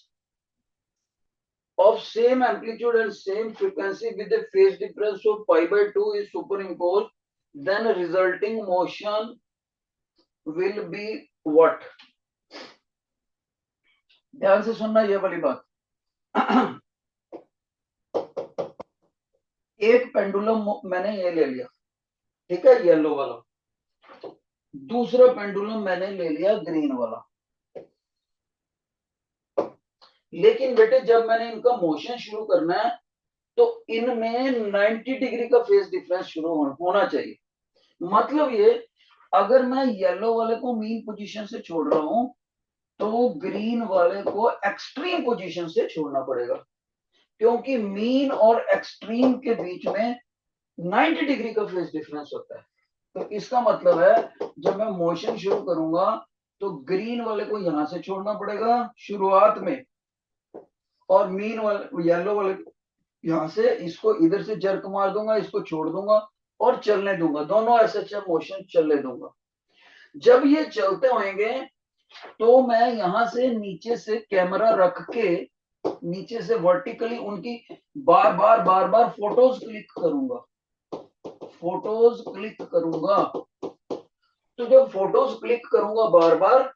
of same amplitude and same frequency with a phase difference of pi by 2 is superimposed, then resulting motion will be what? ध्यान से सुनना ये वाली बात। एक पेंडुलम मैंने ये ले लिया, ठीक है, येलो वाला। दूसरा पेंडुलम मैंने ले लिया ग्रीन वाला। लेकिन बेटे जब मैंने इनका मोशन शुरू करना है तो इनमें 90 डिग्री का फेज डिफरेंस शुरू होना चाहिए। मतलब ये, अगर मैं येलो वाले को मीन पोजीशन से छोड़ रहा हूं तो ग्रीन वाले को एक्सट्रीम पोजीशन से छोड़ना पड़ेगा, क्योंकि मीन और एक्सट्रीम के बीच में 90 डिग्री का फेज डिफरेंस होता है। तो इसका मतलब है जब मैं मोशन शुरू करूंगा तो ग्रीन वाले को यहां से छोड़ना पड़ेगा शुरुआत में, और मीन वाले येलो वाले यहां से, इसको इधर से जर्क मार दूंगा, इसको छोड़ दूंगा और चलने दूंगा, दोनों एसएचएम मोशन चलने दूंगा। जब ये चलते होंगे तो मैं यहां से नीचे से कैमरा रख के नीचे से वर्टिकली उनकी बार बार फोटोज क्लिक करूंगा, फोटोज क्लिक करूंगा। तो जब फोटोज क्लिक करूंगा बार बार,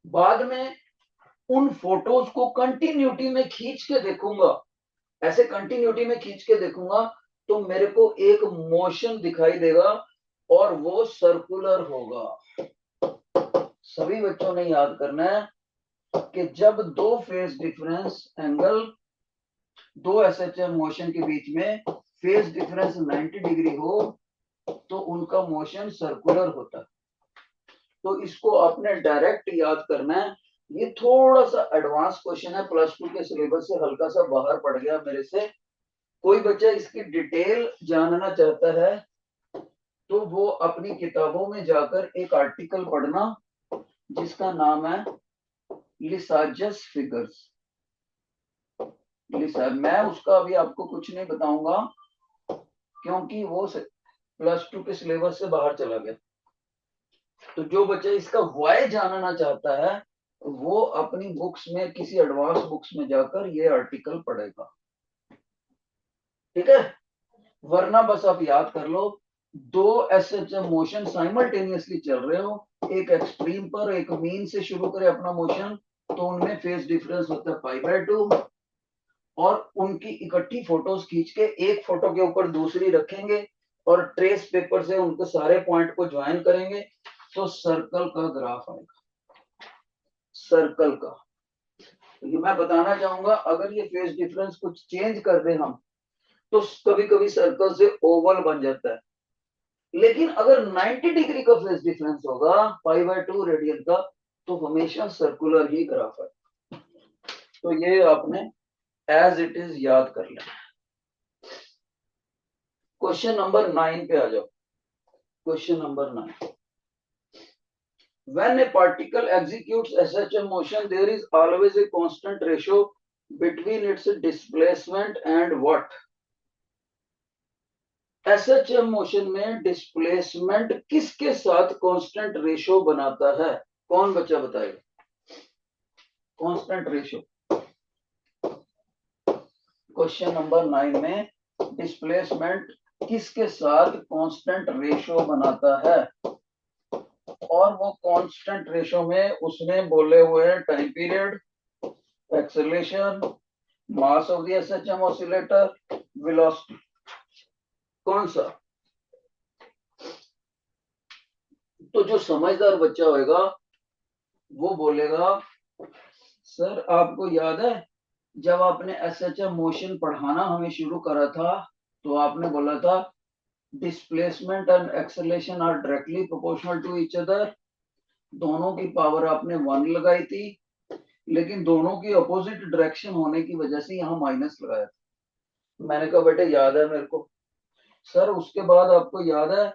बाद में उन फोटोज को कंटिन्यूटी में खींच के देखूंगा, ऐसे कंटिन्यूटी में खींच के देखूंगा तो मेरे को एक मोशन दिखाई देगा और वो सर्कुलर होगा। सभी बच्चों ने याद करना है कि जब दो फेज डिफरेंस एंगल, दो एसएचएम मोशन के बीच में फेज डिफरेंस 90 डिग्री हो तो उनका मोशन सर्कुलर होता है। तो इसको आपने डायरेक्ट याद करना है। ये थोड़ा सा एडवांस क्वेश्चन है, प्लस 2 के सिलेबस से हल्का सा बाहर पड़ गया मेरे से। कोई बच्चा इसकी डिटेल जानना चाहता है तो वो अपनी किताबों में जाकर एक आर्टिकल पढ़ना जिसका नाम है लिसाजस फिगर्स। मैं उसका अभी आपको कुछ नहीं बताऊंगा क्योंकि वो प्लस 2 के सिलेबस से बाहर चला गया। तो जो बच्चा इसका वाई जानना चाहता है वो अपनी बुक्स में, किसी एडवांस बुक्स में जाकर ये आर्टिकल पढ़ेगा, ठीक है। वरना बस आप याद कर लो, दो एसएचएम मोशन साइमल्टेनियसली चल रहे हो, एक एक्सट्रीम पर एक मीन से शुरू करे अपना मोशन, तो उनमें फेज डिफरेंस होता है π/2, और उनकी इकट्ठी फोटोज खींच के एक फोटो के ऊपर दूसरी रखेंगे और ट्रेस पेपर से उनके सारे पॉइंट को ज्वाइन करेंगे तो सर्कल का ग्राफ आएगा, सर्कल का। तो ये मैं बताना चाहूंगा, अगर ये फेज डिफरेंस कुछ चेंज कर दे हम तो कभी कभी सर्कल से ओवल बन जाता है, लेकिन अगर 90 डिग्री का फेज डिफरेंस होगा π/2 रेडियन का तो हमेशा सर्कुलर ही ग्राफ है। तो ये आपने एज इट इज याद कर लेना। क्वेश्चन नंबर 9 पे आ जाओ। Question number 9, when a particle executes SHM motion there is always a constant ratio between its displacement and what? SHM motion में डिस्प्लेसमेंट किसके साथ कांस्टेंट रेशो बनाता है? कौन बच्चा बताएगा? Constant ratio. क्वेश्चन नंबर 9 में डिस्प्लेसमेंट किसके साथ कांस्टेंट रेशो बनाता है? और वो कांस्टेंट रेशो में उसने बोले हुए हैं time period, acceleration, mass of the SHM oscillator, velocity. कौन सा? तो जो समझदार बच्चा होगा वो बोलेगा, सर आपको याद है जब आपने एसएचएम मोशन पढ़ाना हमें शुरू करा था तो आपने बोला था displacement and acceleration are directly proportional to each other. दोनों की पावर आपने 1 लगाई थी, लेकिन दोनों की अपोजिट डायरेक्शन होने की वजह से यहाँ माइनस लगाया था। मैंने कहा बेटे याद है मेरे को। सर उसके बाद आपको याद है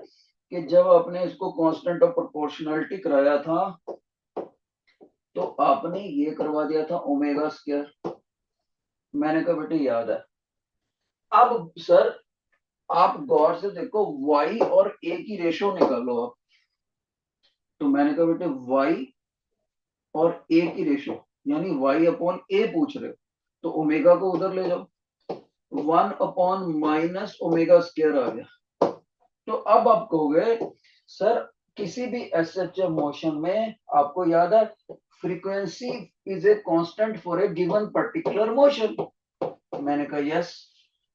कि जब आपने इसको कांस्टेंट ऑफ प्रोपोर्शनलिटी कराया था तो आपने ये करवा दिया था ओमेगा स्क्वायर। मैंने कहा बेटे याद है। अब सर आप गौर से देखो, y और a की रेशो निकालो आप। तो मैंने कहा बेटे y और a की रेशो यानी y/a पूछ रहे हो तो ओमेगा को उधर ले जाओ, 1/- ओमेगा स्क्वायर आ गया। तो अब आप कहोगे सर किसी भी एसएचएफ मोशन में आपको याद है frequency is a constant for a given particular motion. मैंने कहा यस।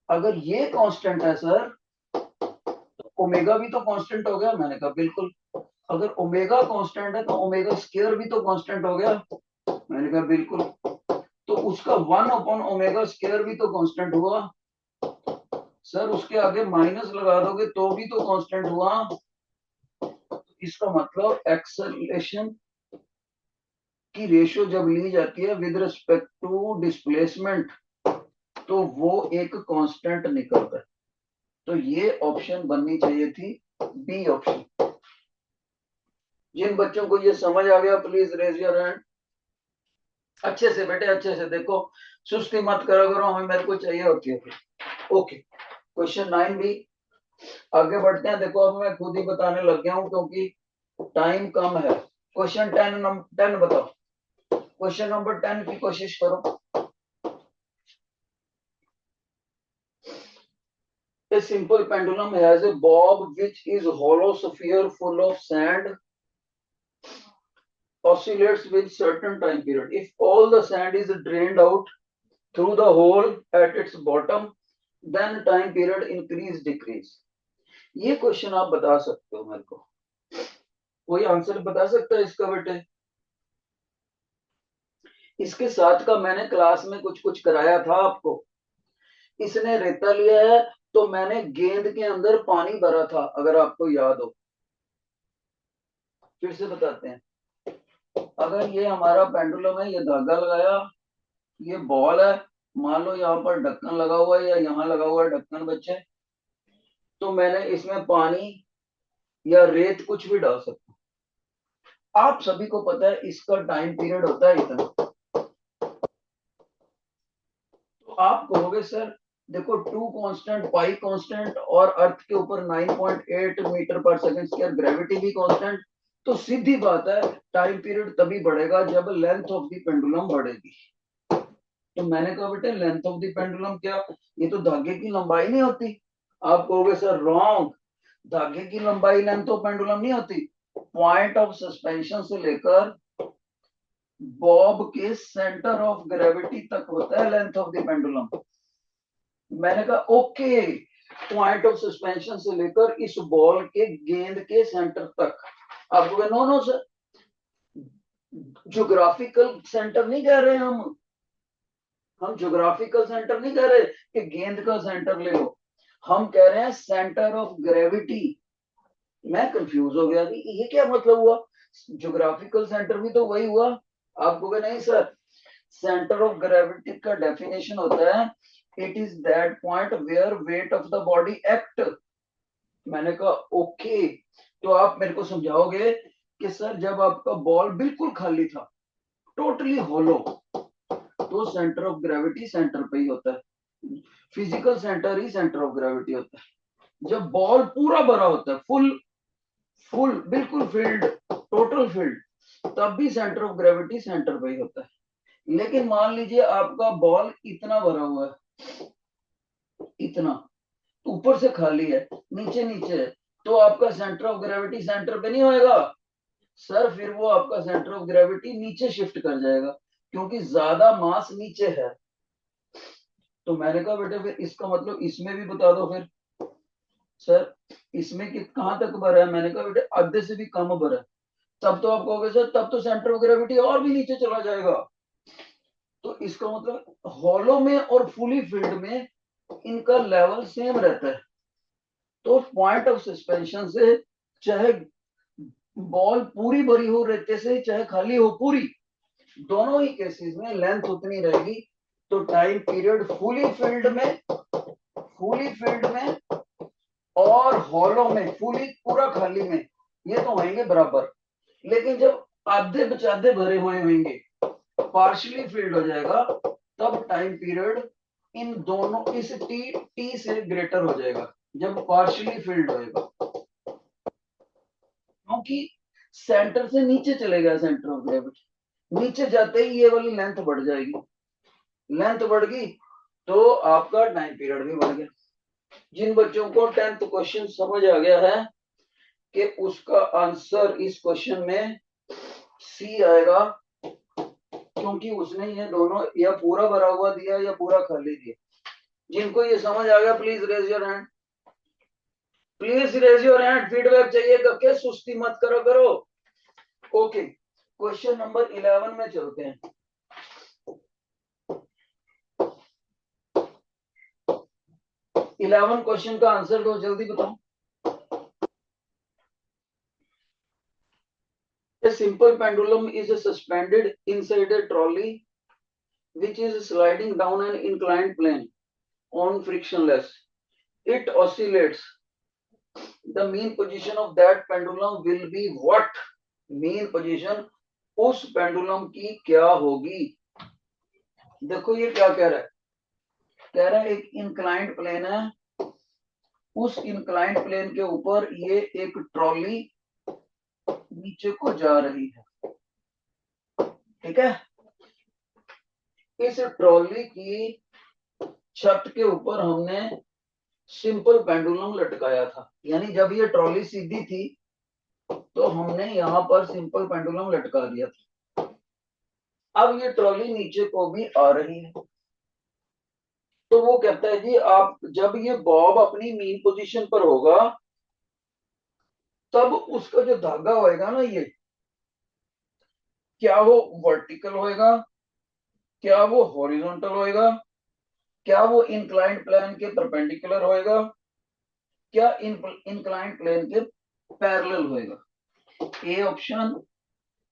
अगर ये कांस्टेंट है सर तो ओमेगा भी तो कांस्टेंट हो गया। मैंने कहा बिल्कुल। अगर ओमेगा कांस्टेंट है तो ओमेगा स्क्वायर भी तो कांस्टेंट हो गया। मैंने कहा बिल्कुल। तो उसका 1/ओमेगा स्क्वायर भी तो कांस्टेंट हुआ। सर उसके आगे माइनस लगा दोगे तो भी तो कांस्टेंट हुआ। इसका मतलब एक्सेलरेशन की रेशियो जब ली जाती है विद रिस्पेक्ट टू डिस्प्लेसमेंट तो वो एक कांस्टेंट निकलता है। तो ये ऑप्शन बननी चाहिए थी बी ऑप्शन। जिन बच्चों को ये समझ आ गया प्लीज रेज योर हैंड। अच्छे से बेटे अच्छे से देखो, सुस्ती मत करो करो, हमें मेरे को चाहिए होती है। ओके, क्वेश्चन 9 भी आगे बढ़ते हैं। देखो अब मैं खुद ही बताने लग गया हूं क्योंकि टाइम कम है। क्वेश्चन 10 बताओ। क्वेश्चन नंबर 10 की कोशिश करो। A simple pendulum has a bob which is hollow sphere full of sand oscillates with certain time period. If all the sand is drained out through the hole at its bottom, then time period increase decrease. ये क्वेश्चन आप बता सकते हो मेरे को? कोई आंसर बता सकता है इसका बेटे? इसके साथ का मैंने क्लास में कुछ कुछ कराया था आपको। इसने रेता लिया है तो मैंने गेंद के अंदर पानी भरा था, अगर आपको याद हो। फिर से बताते हैं। अगर ये हमारा पेंडुलम है, ये धागा लगाया, ये बॉल है, मान लो यहाँ पर ढक्कन लगा हुआ है या यहाँ लगा हुआ है ढक्कन बच्चे, तो मैंने इसमें पानी या रेत कुछ भी डाल सकता हूं। आप सभी को पता है इसका टाइम पीरियड होता है इतना। तो आप कहोगे सर देखो टू कांस्टेंट, पाई कांस्टेंट और अर्थ के ऊपर 9.8 मीटर पर सेकंड स्क्वायर, ग्रेविटी भी कांस्टेंट। तो सीधी बात है टाइम पीरियड तभी बढ़ेगा जब लेंथ ऑफ द पेंडुलम बढ़ेगी। तो मैंने कहा बेटे लेंथ ऑफ द पेंडुलम क्या, ये तो धागे की लंबाई नहीं होती। आप कहोगे सर रॉन्ग, धागे की लंबाई लेंथ ऑफ पेंडुलम नहीं होती। पॉइंट ऑफ सस्पेंशन से लेकर बॉब के सेंटर ऑफ ग्रेविटी तक होता है लेंथ ऑफ द पेंडुलम। मैंने कहा ओके, पॉइंट ऑफ सस्पेंशन से लेकर इस बॉल के गेंद के सेंटर तक। आपको no no sir, geographical centre नहीं कह रहे हम ज्योग्राफिकल सेंटर नहीं कह रहे कि गेंद का सेंटर ले लो, हम कह रहे हैं सेंटर ऑफ ग्रेविटी। मैं कंफ्यूज हो गया कि ये क्या मतलब हुआ, ज्योग्राफिकल सेंटर भी तो वही हुआ। आप कहोगे नहीं सर, सेंटर ऑफ ग्रेविटी का डेफिनेशन होता है it is that point where weight of the body act. मैंने कहा ओके, तो आप मेरे को समझाओगे कि सर जब आपका बॉल बिल्कुल खाली था, टोटली होलो, तो सेंटर ऑफ ग्रेविटी सेंटर पे ही होता है, physical centre he centre of gravity होता है। जब बॉल पूरा भरा होता है, फुल फुल बिल्कुल फील्ड, टोटल फील्ड, तब भी सेंटर ऑफ ग्रेविटी सेंटर पे ही होता है। लेकिन मान लीजिए आपका बॉल इतना भरा हुआ है, इतना ऊपर से खाली है, नीचे नीचे है, तो आपका सेंटर ऑफ ग्रेविटी सेंटर पे नहीं होएगा सर, फिर वो आपका सेंटर ऑफ ग्रेविटी नीचे शिफ्ट कर जाएगा क्योंकि ज्यादा मास नीचे है। तो मैंने कहा बेटे फिर इसका मतलब इसमें भी बता दो फिर। सर इसमें कहां तक भरा है? मैंने कहा बेटे आधे से भी कम भरा है। तब तो आप कहोगे सर तब तो सेंटर ऑफ ग्रेविटी और भी नीचे चला जाएगा। तो इसका मतलब हॉलो में और फुली फील्ड में इनका लेवल सेम रहता है। तो पॉइंट ऑफ सस्पेंशन से चाहे बॉल पूरी भरी हो रेते से चाहे खाली हो पूरी, दोनों ही केसेस में लेंथ उतनी रहेगी। तो टाइम पीरियड फुली फील्ड में और हॉलो में फुली पूरा खाली में ये तो होंगे बराबर। लेकिन जब आधे बचाधे भरे हुए होंगे, पार्शियली फील्ड हो जाएगा, तब टाइम पीरियड इन दोनों इस टी से ग्रेटर हो जाएगा जब पार्शियली फील्ड होएगा, क्योंकि सेंटर से नीचे चलेगा सेंटर ऑफ ग्रेविटी। नीचे जाते ही ये वाली लेंथ बढ़ जाएगी, लेंथ बढ़ गई तो आपका टाइम पीरियड भी बढ़ गया। जिन बच्चों को 10th क्वेश्चन समझ आ गया है कि उसका आंसर इस क्वेश्चन में सी आएगा, क्योंकि उसने ये दोनों या पूरा भरा हुआ दिया या पूरा खाली दिया। जिनको ये समझ आ गया please raise your hand, please raise your hand. Feedback चाहिए करके सुस्ती मत करो करो। ओके, क्वेश्चन नंबर 11 में चलते हैं। 11 क्वेश्चन का आंसर दो, जल्दी बताओ। A simple pendulum is suspended inside a trolley which is sliding down an inclined plane on frictionless. It oscillates. The mean position of that pendulum will be what? Mean position उस पेंडुलम की क्या होगी? देखो ये क्या कह रहा है, कह रहा है एक इंक्लाइंड प्लेन है, उस इंक्लाइंड प्लेन के ऊपर ये एक ट्रॉली नीचे को जा रही है, ठीक है। इस ट्रॉली की छत के ऊपर हमने सिंपल पेंडुलम लटकाया था, यानी जब ये ट्रॉली सीधी थी तो हमने यहाँ पर सिंपल पेंडुलम लटका दिया था। अब ये ट्रॉली नीचे को भी आ रही है, तो वो कहता है जी आप जब ये बॉब अपनी मीन पोजीशन पर होगा तब उसका जो धागा होएगा ना, ये क्या वो वर्टिकल होएगा, क्या वो हॉरिजॉन्टल होएगा, क्या वो इंक्लाइंड प्लेन के परपेंडिकुलर होएगा, क्या इंक्लाइंड प्लेन के पैरेलल होएगा। A option,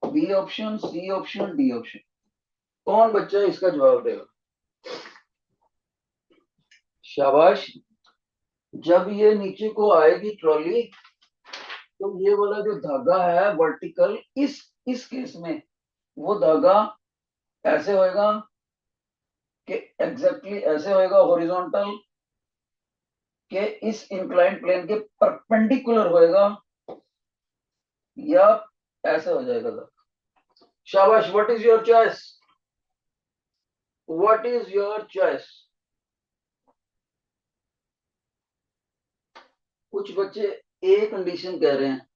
B option, C option, D option. कौन बच्चा इसका जवाब देगा? शाबाश। जब ये नीचे को आएगी ट्रॉली तो ये वाला जो धागा है वर्टिकल, इस केस में वो धागा ऐसे होएगा कि एग्जैक्टली ऐसे होएगा हॉरिजॉन्टल, के इस इंक्लाइंड प्लेन के परपेंडिकुलर होएगा, या ऐसे हो जाएगा धागा। शाबाश। What is your choice? What is your choice? कुछ बच्चे ए कंडीशन कह रहे हैं।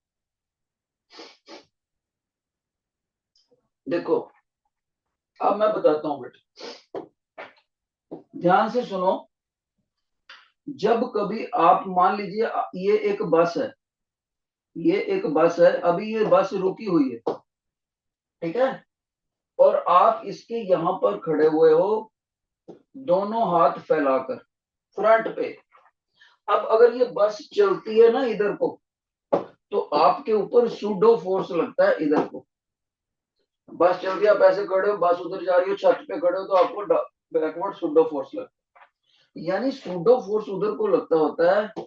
देखो अब मैं बताता हूं बेटा, ध्यान से सुनो। जब कभी आप मान लीजिए ये एक बस है, ये एक बस है, अभी ये बस रुकी हुई है, ठीक है, और आप इसके यहां पर खड़े हुए हो दोनों हाथ फैलाकर फ्रंट पे। अब अगर ये बस चलती है ना इधर को, तो आपके ऊपर सूडो फोर्स लगता है इधर को। बस चलती है, आप ऐसे खड़े हो, बस उधर जा रही हो, छत पे खड़े हो, तो आपको बैकवर्ड सूडो फोर्स लगता है। यानी सूडो फोर्स उधर को लगता होता है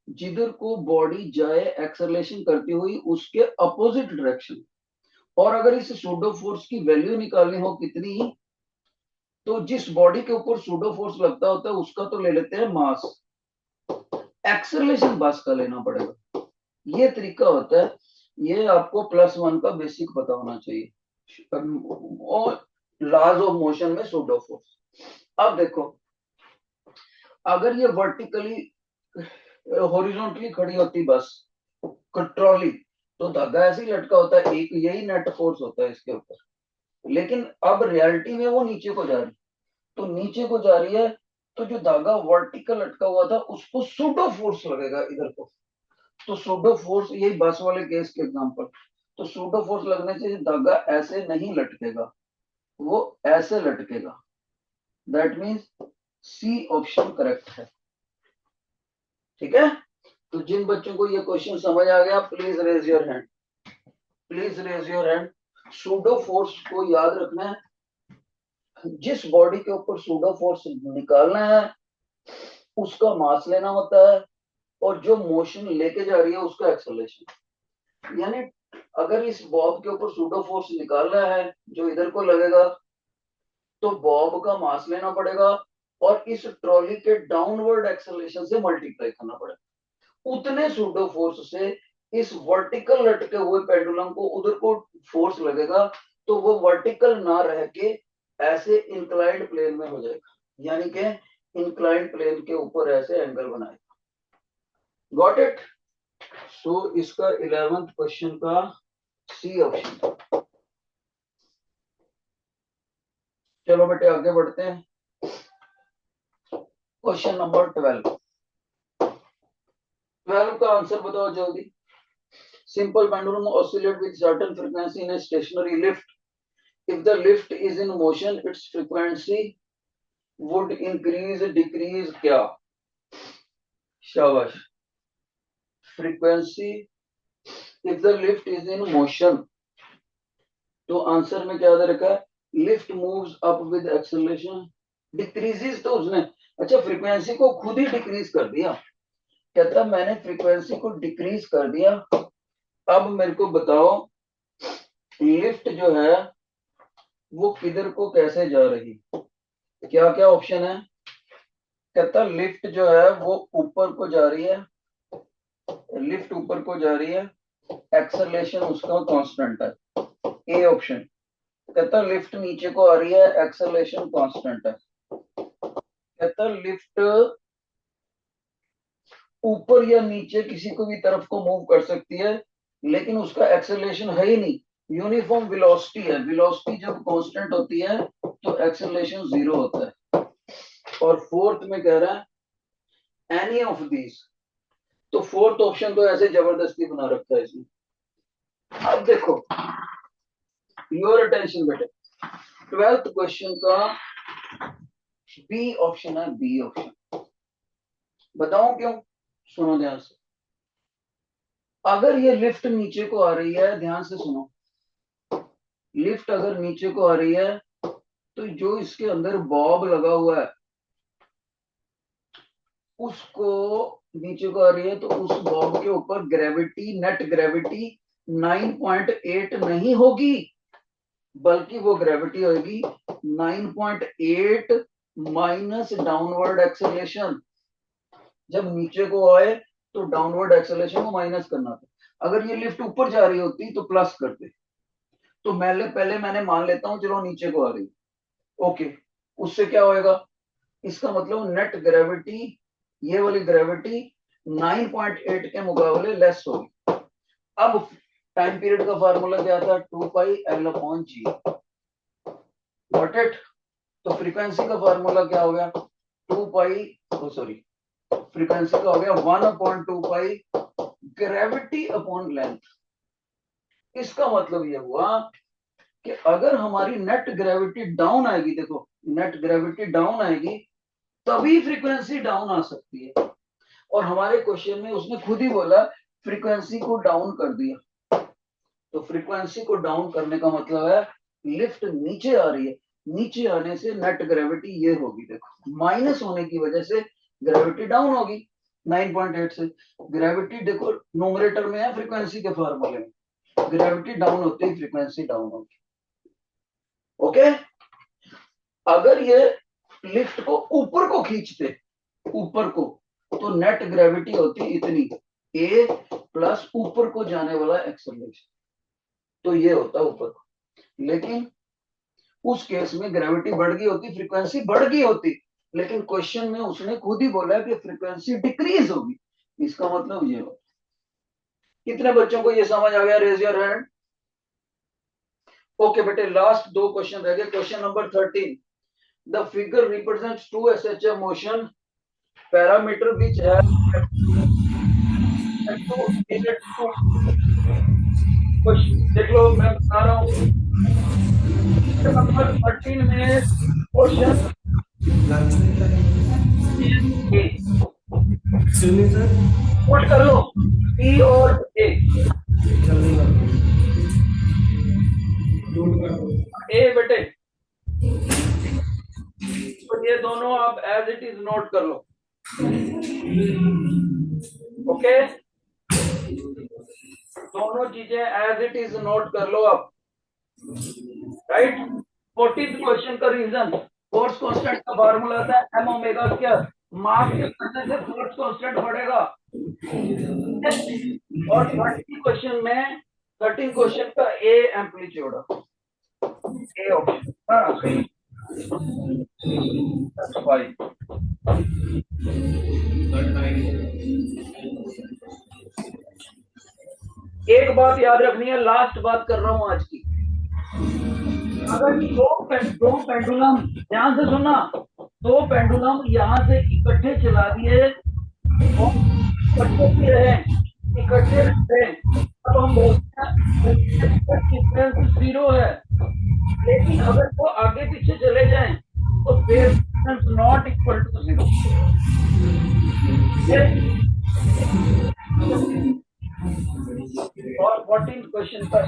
जिधर को बॉडी जाए एक्सेलरेशन करती हुई उसके अपोजिट डायरेक्शन। और अगर इस सूडो फोर्स की वैल्यू निकालनी हो कितनी, तो जिस बॉडी के ऊपर सूडो फोर्स लगता होता है उसका तो ले लेते हैं मास, एक्सेलरेशन बस का लेना पड़ेगा। ये तरीका होता है। ये आपको +1 का बेसिक पता होना चाहिए, और लॉज ऑफ मोशन में सूडो फोर्स। अब देखो अगर ये वर्टिकली हॉरिजॉन्टली खड़ी होती बस ट्रॉली, तो धागा ऐसे ही लटका होता है, एक यही नेट फोर्स होता है इसके ऊपर। लेकिन अब रियलिटी में वो नीचे को जा रही, तो नीचे को जा रही है, तो जो धागा वर्टिकल लटका हुआ था उसको सूडो फोर्स लगेगा इधर को। तो सूडो फोर्स, यही बस वाले केस के एग्जांपल, तो सूडो फोर्स लगने से धागा ऐसे नहीं लटकेगा, वो ऐसे लटकेगा। That means C option correct है, ठीक है। तो जिन बच्चों को ये क्वेश्चन समझ आ गया please raise your hand, please raise your hand. Pseudo force को याद रखना है, जिस बॉडी के ऊपर सूडो फोर्स निकालना है उसका मास लेना होता है, और जो मोशन लेके जा रही है उसका एक्सेलरेशन। यानी अगर इस बॉब के ऊपर सूडो फोर्स निकालना है जो इधर को लगेगा, तो बॉब का मास लेना पड़ेगा और इस ट्रॉली के डाउनवर्ड एक्सेलरेशन से मल्टीप्लाई करना पड़ेगा। उतने सूडो फोर्स से इस वर्टिकल लटके हुए पेंडुलम को उधर को फोर्स लगेगा, तो वो वर्टिकल ना रह के ऐसे इंक्लाइंड प्लेन में हो जाएगा। यानी कि इंक्लाइंड प्लेन के ऊपर ऐसे एंगल बनाएगा। Got it? सो इसका 11th क्वेश्चन का सी ऑप्शन। चलो बेटे आगे बढ़ते हैं। Question number 12। 12 का आंसर बताओ जल्दी। Simple pendulum oscillate with certain frequency in a stationary lift. If the lift is in motion, its frequency would increase, decrease क्या? शाबाश। Frequency if the lift is in motion, तो आंसर में क्या दे रखा है? Lift moves up with acceleration. Decreases तो उसने अच्छा फ्रीक्वेंसी को खुद ही डिक्रीज कर दिया। कहता मैंने फ्रीक्वेंसी को डिक्रीज कर दिया। अब मेरे को बताओ लिफ्ट जो है वो किधर को कैसे जा रही? क्या क्या ऑप्शन है? कहता लिफ्ट जो है वो ऊपर को जा रही है। लिफ्ट ऊपर को जा रही है, एक्सेलरेशन उसका कांस्टेंट है। A option. कहता लिफ्ट नीचे को आ रही है, एक्सेलरेशन कांस्टेंट है। कहता लिफ्ट ऊपर या नीचे किसी को भी तरफ को मूव कर सकती है, लेकिन उसका एक्सेलरेशन है ही नहीं, यूनिफॉर्म वेलोसिटी है। वेलोसिटी जब कांस्टेंट होती है तो एक्सेलरेशन जीरो होता है। और फोर्थ में कह रहा है एनी ऑफ दीज, तो फोर्थ ऑप्शन तो ऐसे जबरदस्ती बना रखा है इसमें। अब देखो योर अटेंशन बेटे, 12th क्वेश्चन का बी ऑप्शन है। बी ऑप्शन बताऊं क्यों? सुनो ध्यान से। अगर ये लिफ्ट नीचे को आ रही है, ध्यान से सुनो, लिफ्ट अगर नीचे को आ रही है तो जो इसके अंदर बॉब लगा हुआ है उसको नीचे को आ रही है तो उस बॉब के ऊपर ग्रेविटी, नेट ग्रेविटी 9.8 नहीं होगी, बल्कि वो ग्रेविटी होगी 9.8 माइनस डाउनवर्ड एक्सेलरेशन। जब नीचे को आए तो डाउनवर्ड एक्सेलरेशन को माइनस करना था। अगर ये लिफ्ट ऊपर जा रही होती तो प्लस करते। तो पहले मैंने मान लेता हूं चलो नीचे को आ रही, ओके। उससे क्या होएगा? इसका मतलब नेट ग्रेविटी, ये वाली ग्रेविटी 9.8 के मुकाबले लेस होगी। अब टाइम पीरियड का फार्मूला क्या था? 2πL/g। Got it? तो फ्रीक्वेंसी का फार्मूला क्या हो गया? 2π, सॉरी, फ्रीक्वेंसी का हो गया 1/2π ग्रेविटी अपॉन लेंथ। इसका मतलब ये हुआ कि अगर हमारी नेट ग्रेविटी डाउन आएगी, देखो नेट ग्रेविटी डाउन आएगी तभी फ्रीक्वेंसी डाउन आ सकती है। और हमारे क्वेश्चन में उसने खुद ही बोला फ्रीक्वेंसी को डाउन कर दिया। तो फ्रीक्वेंसी को डाउन करने का मतलब है लिफ्ट नीचे आ रही है, नीचे आने से नेट ग्रेविटी ये होगी, देखो माइनस होने की वजह से ग्रेविटी डाउन होगी 9.8 से। ग्रेविटी देखो न्यूमरेटर में है फ्रीक्वेंसी के फार्मूले में, ग्रेविटी डाउन होती है फ्रीक्वेंसी डाउन होगी। ओके? अगर ये लिफ्ट को ऊपर को खींचते, ऊपर को, तो नेट ग्रेविटी होती इतनी, ए प्लस ऊपर को जाने वाला एक्सेलरेशन, तो ये होता ऊपर को। लेकिन उस केस में ग्रेविटी बढ़ गई होती, फ्रीक्वेंसी बढ़ गई होती, लेकिन क्वेश्चन में उसने खुद ही बोला कि फ्रीक्वेंसी डिक्रीज होगी। इसका मतलब ये होता। कितने बच्चों को ये समझ आ गया? Raise your hand. ओके बेटे, लास्ट दो क्वेश्चन रह गए। Question number 13। The figure represents two SHM motion, parameter which है देख लो, मैं बता रहा हूँ नंबर 13 में क्वेश्चन सुनिए सर, नोट कर लो, पी और ए। ए बेटे, तो ये दोनों आप एज इट इज नोट कर लो। ओके, दोनों चीजें एज इट इज नोट कर लो आप। राइट? 14th क्वेश्चन का रीजन, फोर्स कांस्टेंट का फार्मूला था एम ओमेगा स्क्वायर, मास के बढ़ने से फोर्स कांस्टेंट बढ़ेगा। और 13 क्वेश्चन का ए एम्पलीट्यूड, ए ऑप्शन। 5। एक बात याद रखनी है, लास्ट बात कर रहा हूं आज की। अगर दो पेंडुलम, ध्यान से सुनना, दो पेंडुलम यहाँ से इकट्ठे चला दिए और इकट्ठे भी रहे, इकट्ठे रहे, अब हम बोलते हैं डिफरेंस 0 है। लेकिन अगर वो आगे पीछे चले जाएं तो phase difference not equal to 0। और 14 क्वेश्चन पर